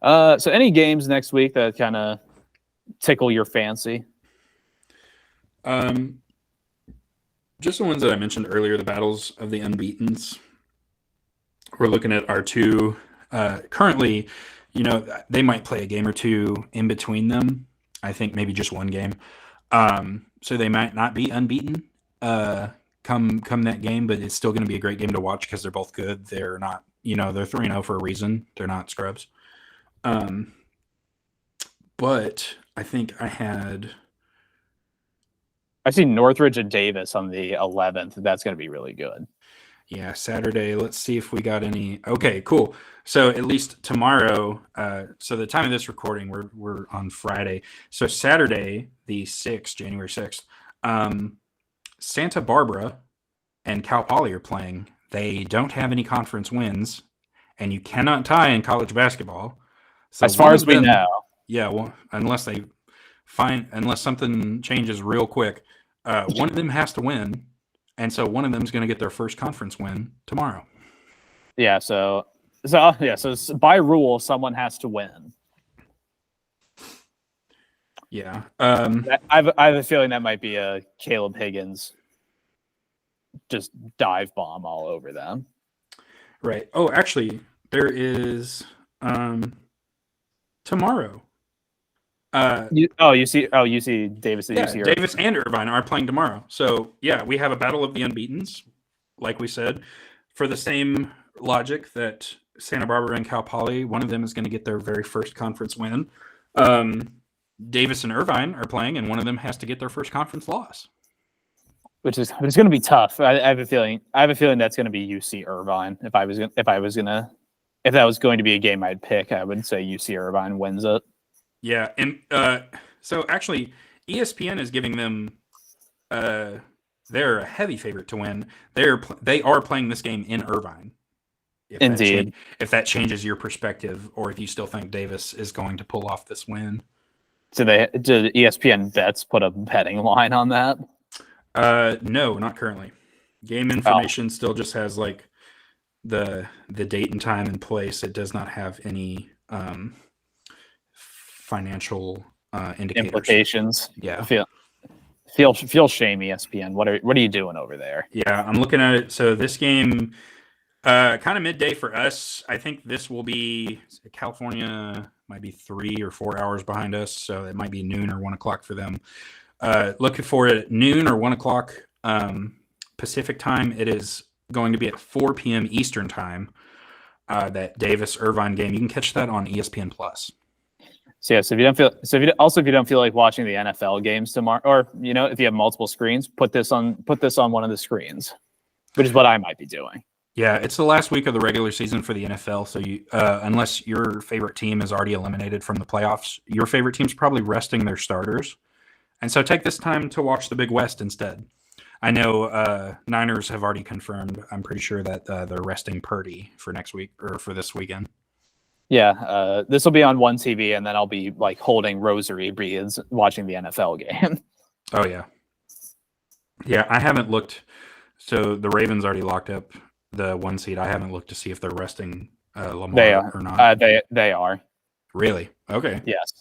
So, any games next week that kind of tickle your fancy? Just the ones that I mentioned earlier, the battles of the unbeatens. We're looking at our two currently. They might play a game or two in between them. I think maybe just one game. So they might not be unbeaten come that game, but it's still going to be a great game to watch because they're both good. They're not they're 3-0 for a reason. They're not scrubs. But I think I see Northridge and Davis on the 11th. That's going to be really good. Yeah, Saturday. Let's see if we got any. Okay, cool. So at least tomorrow. So the time of this recording, we're on Friday. So Saturday, the 6th, January 6th, Santa Barbara and Cal Poly are playing. They don't have any conference wins, and you cannot tie in college basketball. So as far as we know. Yeah, well, unless something changes real quick, one of them has to win. And so one of them is going to get their first conference win tomorrow. Yeah, so by rule, someone has to win. Yeah. I have a feeling that might be a Caleb Higgins just dive bomb all over them. Right. Oh, actually, there is tomorrow. UC Davis and UC Davis and Irvine are playing tomorrow. So, yeah, we have a battle of the unbeatens, like we said, for the same logic that Santa Barbara and Cal Poly, one of them is going to get their very first conference win. Davis and Irvine are playing, and one of them has to get their first conference loss. Which is going to be tough. I have a feeling that's going to be UC Irvine. If that was going to be a game I'd pick, I would say UC Irvine wins it. Yeah, and so actually, ESPN is giving them. They're a heavy favorite to win. They are playing this game in Irvine. Indeed. If that changes your perspective, or if you still think Davis is going to pull off this win. Did ESPN Bets put a betting line on that? No, not currently. Game information still just has like the date and time and place. It does not have any financial indicators. Implications. Yeah. Feel shame, ESPN. What are you doing over there? Yeah, I'm looking at it. So this game, kind of midday for us. I think this will be California might be 3 or 4 hours behind us, so it might be noon or 1 o'clock for them. Looking for it at noon or 1 o'clock Pacific time. It is going to be at 4 p.m. Eastern time. That Davis Irvine game. You can catch that on ESPN Plus. So if you don't feel like watching the NFL games tomorrow, or if you have multiple screens, put this on one of the screens, which is what I might be doing. Yeah, it's the last week of the regular season for the NFL, so you unless your favorite team is already eliminated from the playoffs, your favorite team's probably resting their starters, and so take this time to watch the Big West instead. I know Niners have already confirmed. I'm pretty sure that they're resting Purdy for next week or for this weekend. Yeah, this will be on one TV, and then I'll be like holding rosary beads watching the NFL game. Oh yeah, yeah. I haven't looked. So the Ravens already locked up the 1 seed. I haven't looked to see if they're resting Lamar or not. They are. Really? Okay. Yes.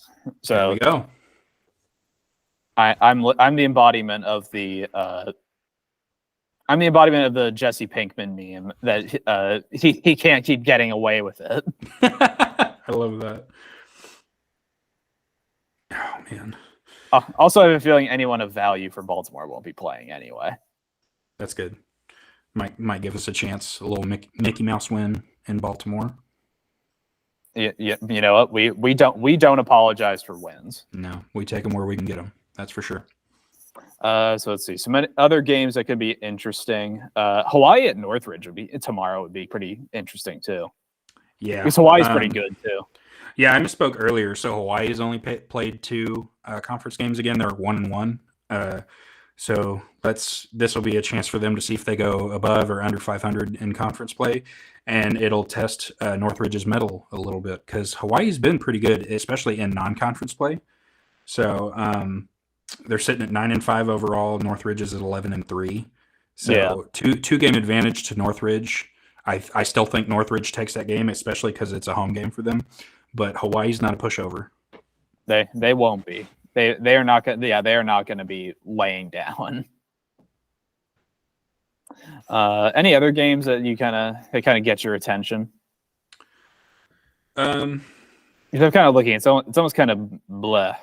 So there we go. I'm the embodiment of the Jesse Pinkman meme that he can't keep getting away with it. I love that. Oh man. Also, I have a feeling anyone of value for Baltimore won't be playing anyway. That's good. Might give us a chance, a little Mickey Mouse win in Baltimore. Yeah, you know what? We don't apologize for wins. No, we take them where we can get them. That's for sure. So let's see. Some other games that could be interesting. Hawaii at Northridge tomorrow would be pretty interesting too. Yeah, because Hawaii's pretty good too. Yeah, I misspoke earlier. So Hawaii's only played 2 conference games again. They're 1-1. So this will be a chance for them to see if they go above or under 500 in conference play, and it'll test Northridge's mettle a little bit because Hawaii's been pretty good, especially in non-conference play. So they're sitting at 9-5 overall. Northridge is at 11-3. So yeah. two game advantage to Northridge. I still think Northridge takes that game, especially because it's a home game for them. But Hawaii's not a pushover. They won't be. They are not going. Yeah, they are not going to be laying down. Any other games that kind of get your attention? Because I'm kind of looking. It's almost kind of bleh.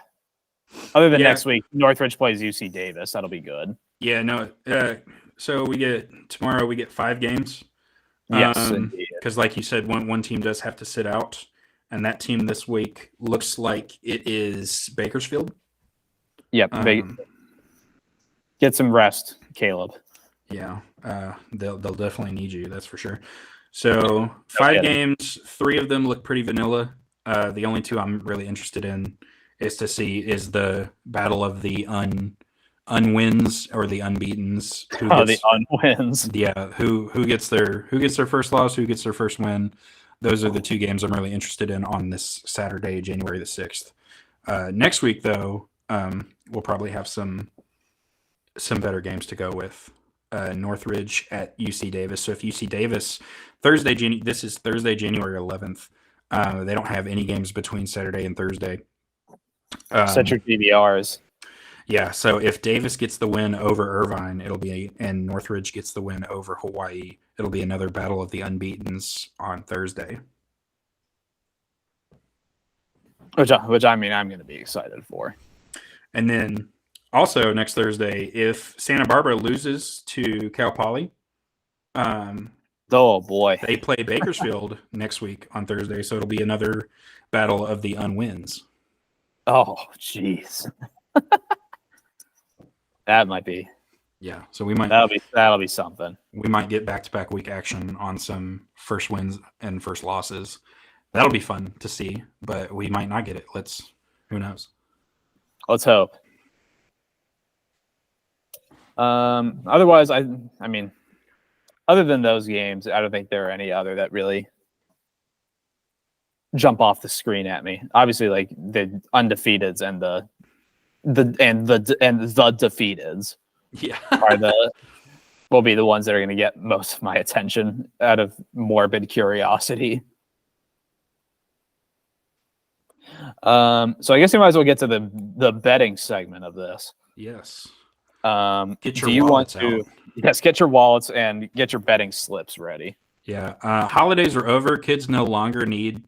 Other than next week, Northridge plays UC Davis. That'll be good. Yeah, no. So tomorrow we get 5 games. Yes, indeed. Because, like you said, one team does have to sit out, and that team this week looks like it is Bakersfield. Yep. Get some rest, Caleb. Yeah, they'll definitely need you. That's for sure. So 5 games, 3 of them look pretty vanilla. The only 2 I'm really interested in is to see is the battle of the unwins or the unbeatens. The unwins. Yeah, who gets their first loss, who gets their first win. Those are the 2 games I'm really interested in on this Saturday, January the 6th. Next week, though, we'll probably have some better games to go with. Northridge at UC Davis. So if UC Davis this is Thursday, January 11th. They don't have any games between Saturday and Thursday. Set your DVRs. Yeah, so if Davis gets the win over Irvine, and Northridge gets the win over Hawaii, it'll be another battle of the unbeatens on Thursday. Which I mean, I'm going to be excited for. And then also next Thursday, if Santa Barbara loses to Cal Poly, oh boy, they play Bakersfield next week on Thursday, so it'll be another battle of the unwins. Oh, jeez. That might be. Yeah, so we might that'll be something. We might get back-to-back week action on some first wins and first losses. That'll be fun to see, but we might not get it. Who knows? Let's hope. Otherwise, I mean, other than those games, I don't think there are any other that really jump off the screen at me. Obviously, like the undefeateds and the defeateds, yeah, will be the ones that are going to get most of my attention out of morbid curiosity. So I guess we might as well get to the betting segment of this. Yes. Get your wallets out. Yes, get your wallets and get your betting slips ready. Yeah. Holidays are over. Kids no longer need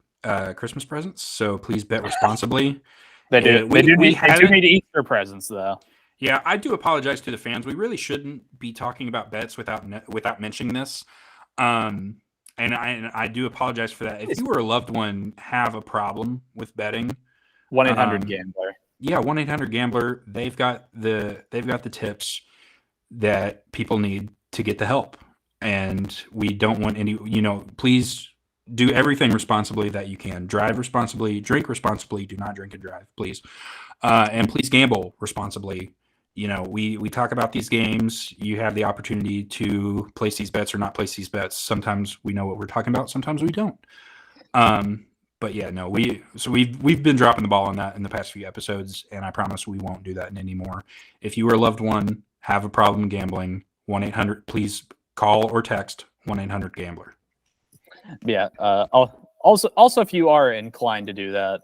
Christmas presents, so please bet responsibly. They do. They do need Easter presents, though. Yeah, I do apologize to the fans. We really shouldn't be talking about bets without mentioning this. And I do apologize for that. If you or a loved one have a problem with betting, 1-800-GAMBLER. Yeah, 1-800-GAMBLER. They've got the tips that people need to get the help. And we don't want any, please do everything responsibly that you can. Drive responsibly, drink responsibly, do not drink and drive, please. And please gamble responsibly. We talk about these games. You have the opportunity to place these bets or not place these bets. Sometimes we know what we're talking about, sometimes we don't. But yeah, no, we've been dropping the ball on that in the past few episodes, and I promise we won't do that anymore. If you or a loved one have a problem gambling, 1-800, please call or text 1-800-GAMBLER. Yeah. Also, if you are inclined to do that,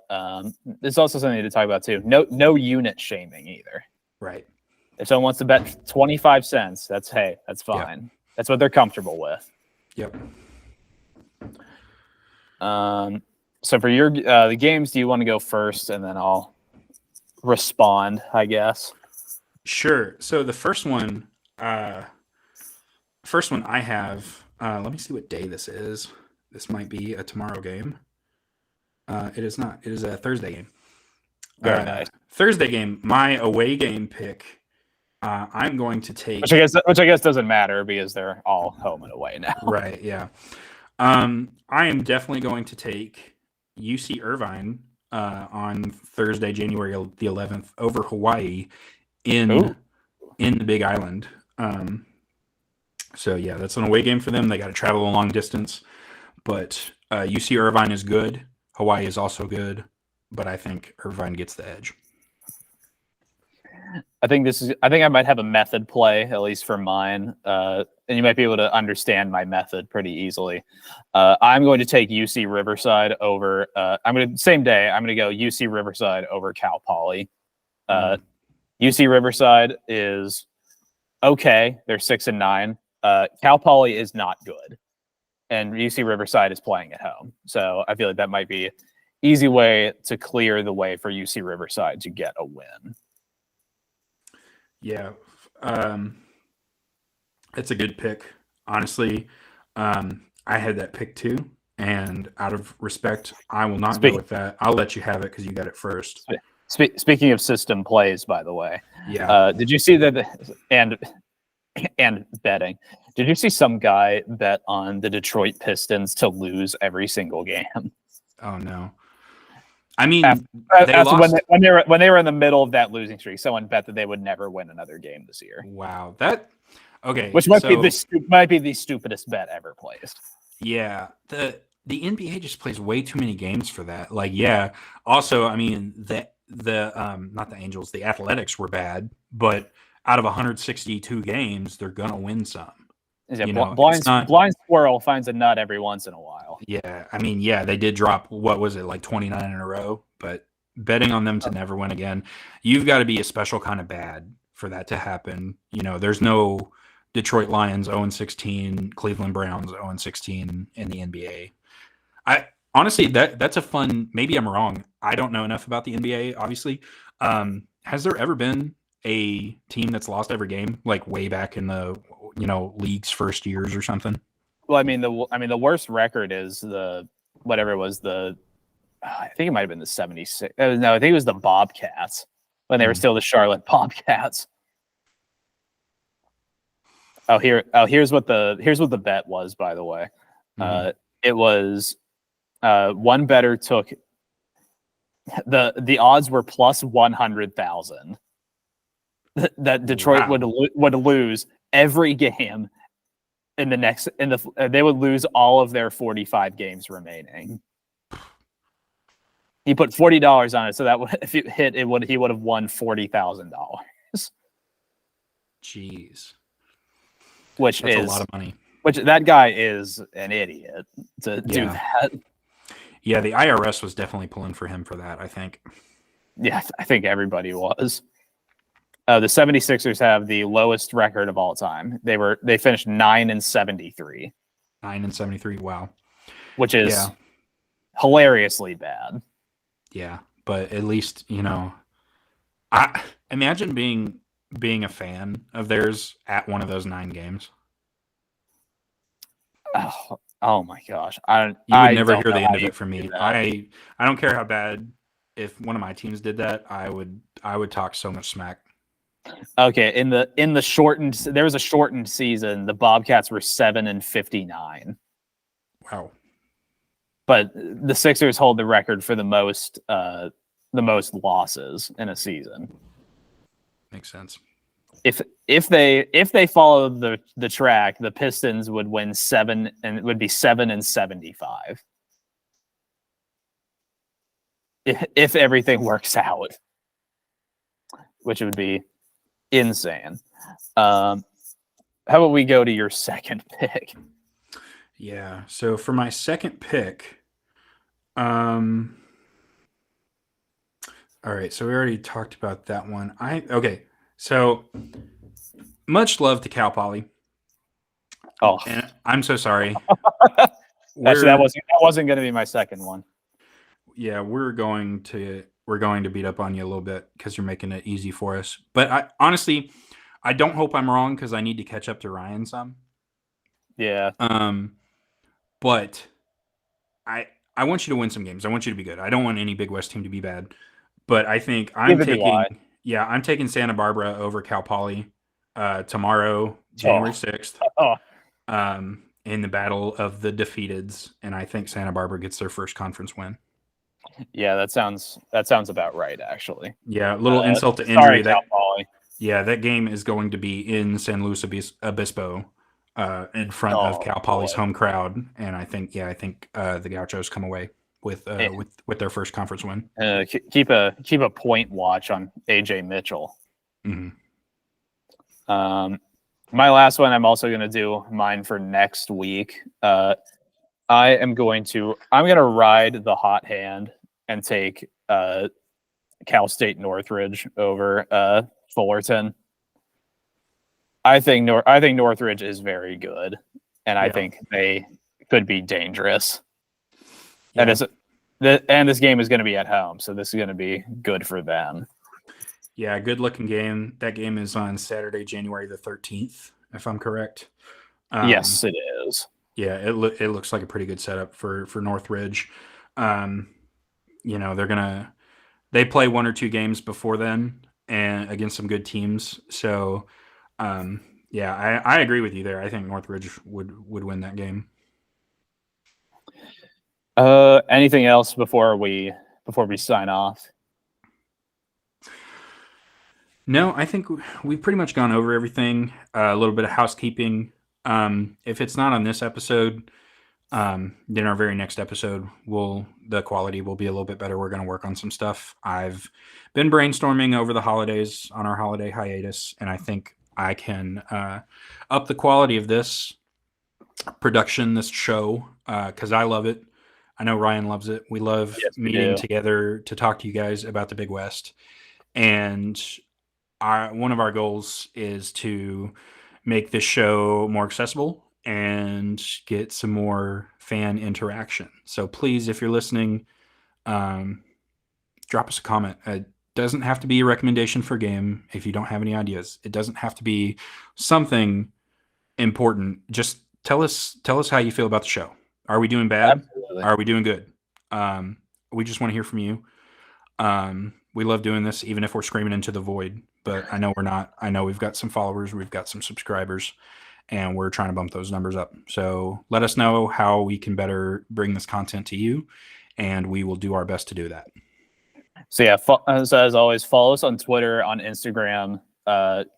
there's also something to talk about too. No unit shaming either. Right. If someone wants to bet 25 cents, that's fine. Yep. That's what they're comfortable with. Yep. So for your the games, do you want to go first, and then I'll respond, I guess? Sure. So the first one I have. Let me see what day this is. This might be a tomorrow game. It is not. It is a Thursday game. Very nice. Thursday game. My away game pick. I'm going to take. Which I guess doesn't matter because they're all home and away now. Right. Yeah. I am definitely going to take UC Irvine on Thursday, January the 11th, over Hawaii in the Big Island. So yeah, that's an away game for them. They got to travel a long distance, but UC Irvine is good. Hawaii is also good, but I think Irvine gets the edge. I think I might have a method play, at least for mine. And you might be able to understand my method pretty easily. I'm going to take UC Riverside over, same day, I'm going to go UC Riverside over Cal Poly. UC Riverside is okay. They're 6-9. Cal Poly is not good. And UC Riverside is playing at home. So I feel like that might be an easy way to clear the way for UC Riverside to get a win. Yeah, it's a good pick. Honestly, I I had that pick too, and out of respect, I will not Speak- go with that. I'll let you have it because you got it first. Speaking of system plays, by the way, Yeah. did you see that? And betting. Did you see some guy bet on the Detroit Pistons to lose every single game? Oh no. I mean, they After lost. when they were in the middle of that losing streak, someone bet that they would never win another game this year, Wow. That okay. which might So be the stupidest bet ever placed. yeah, the NBA just plays way too many games for that. Like, yeah. Also, I mean, the not the Angels, the Athletics were bad, but out of 162 games, they're gonna win some. Is it You know, blind it's not. blind squirrel finds a nut every once in a while? Yeah, I mean, yeah, they did drop, what was it, like 29 in a row, but betting on them to never win again, you've got to be a special kind of bad for that to happen. You know, there's no Detroit Lions 0-16, Cleveland Browns 0-16 in the NBA. I honestly, that's a fun, maybe I'm wrong. I don't know enough about the NBA, obviously. Has there ever been a team that's lost every game, like way back in the, league's first years or something? Well, I mean the worst record is the whatever it was I think it might have been the 76. No, I think it was the Bobcats when they were still the Charlotte Bobcats. Here's what the bet was, by the way. It was one bettor took the odds were plus 100,000 that Detroit would lose every game they would lose all of their 45 games remaining. He put $40 on it, so that if it hit, he would have won $40,000. Jeez, Which that's is a lot of money. Which that guy is an idiot to do that. Yeah, the IRS was definitely pulling for him for that, I think. Yeah, I think everybody was. The 76ers have the lowest record of all time. They finished 9-73. 9-73, wow. Which is hilariously bad. Yeah, but at least, I imagine being a fan of theirs at one of those 9 games. Oh my gosh. You would never hear the end of it from me. I don't care how bad. If one of my teams did that, I would talk so much smack. Okay, in the shortened, there was a shortened season. The Bobcats were 7-59. Wow. But the Sixers hold the record for the most losses in a season. Makes sense. If they follow the track, the Pistons would win 7 and it would be 7-75. If everything works out, which would be insane. How about we go to your second pick? Yeah. So for my second pick, all right. So we already talked about that one. Okay. So much love to Cal Poly. Oh, and I'm so sorry. Actually, that wasn't going to be my second one. Yeah, we're going to beat up on you a little bit because you're making it easy for us. But honestly, I don't hope I'm wrong because I need to catch up to Ryan some. Yeah. But I want you to win some games. I want you to be good. I don't want any Big West team to be bad. But I think I'm taking Santa Barbara over Cal Poly tomorrow, January 6th. In the battle of the defeateds, and I think Santa Barbara gets their first conference win. Yeah, that sounds about right, actually. Yeah, a little insult to injury. Cal Poly. Yeah, that game is going to be in San Luis Obispo, in front of Cal Poly's home crowd, and I think the Gauchos come away with their first conference win. Keep a point watch on AJ Mitchell. Mm-hmm. My last one, I'm also going to do mine for next week. I'm going to ride the hot hand and take Cal State Northridge over Fullerton. I think Northridge is very good, and I think they could be dangerous. Yeah. And this game is going to be at home, so this is going to be good for them. Yeah, good looking game. That game is on Saturday, January the 13th, if I'm correct. Yes, it is. Yeah, it looks like a pretty good setup for Northridge. Um, they play one or two games before then and against some good teams. So yeah, I agree with you there. I think Northridge would win that game. Anything else before we sign off? No, I think we've pretty much gone over everything. A little bit of housekeeping. If it's not on this episode, then our very next episode the quality will be a little bit better. We're going to work on some stuff. I've been brainstorming over the holidays on our holiday hiatus, and I think I can up the quality of this production, this show, because I love it. I know Ryan loves it. We love meeting together to talk to you guys about the Big West. And one of our goals is to make this show more accessible and get some more fan interaction. So please, if you're listening, drop us a comment. It doesn't have to be a recommendation for a game if you don't have any ideas. It doesn't have to be something important. Just tell us how you feel about the show. Are we doing bad? Absolutely. Are we doing good? We just want to hear from you. We love doing this, even if we're screaming into the void. But I know we're not. I know we've got some followers, we've got some subscribers, and we're trying to bump those numbers up. So let us know how we can better bring this content to you, and we will do our best to do that. So yeah, as always, follow us on Twitter, on Instagram,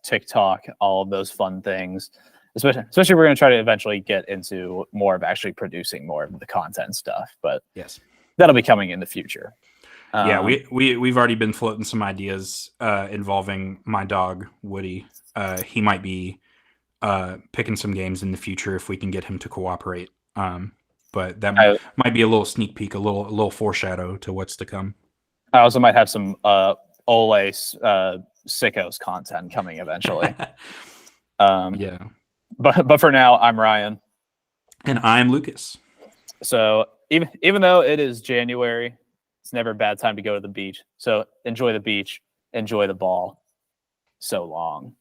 TikTok, all of those fun things. Especially we're going to try to eventually get into more of actually producing more of the content stuff, but yes, that'll be coming in the future. Yeah, we've already been floating some ideas involving my dog Woody. He might be picking some games in the future if we can get him to cooperate. But that might be a little sneak peek, a little foreshadow to what's to come. I also might have some Ole Sickos content coming eventually. Yeah. But for now, I'm Ryan. And I'm Lucas. So even though it is January, it's never a bad time to go to the beach. So enjoy the beach, enjoy the ball. So long.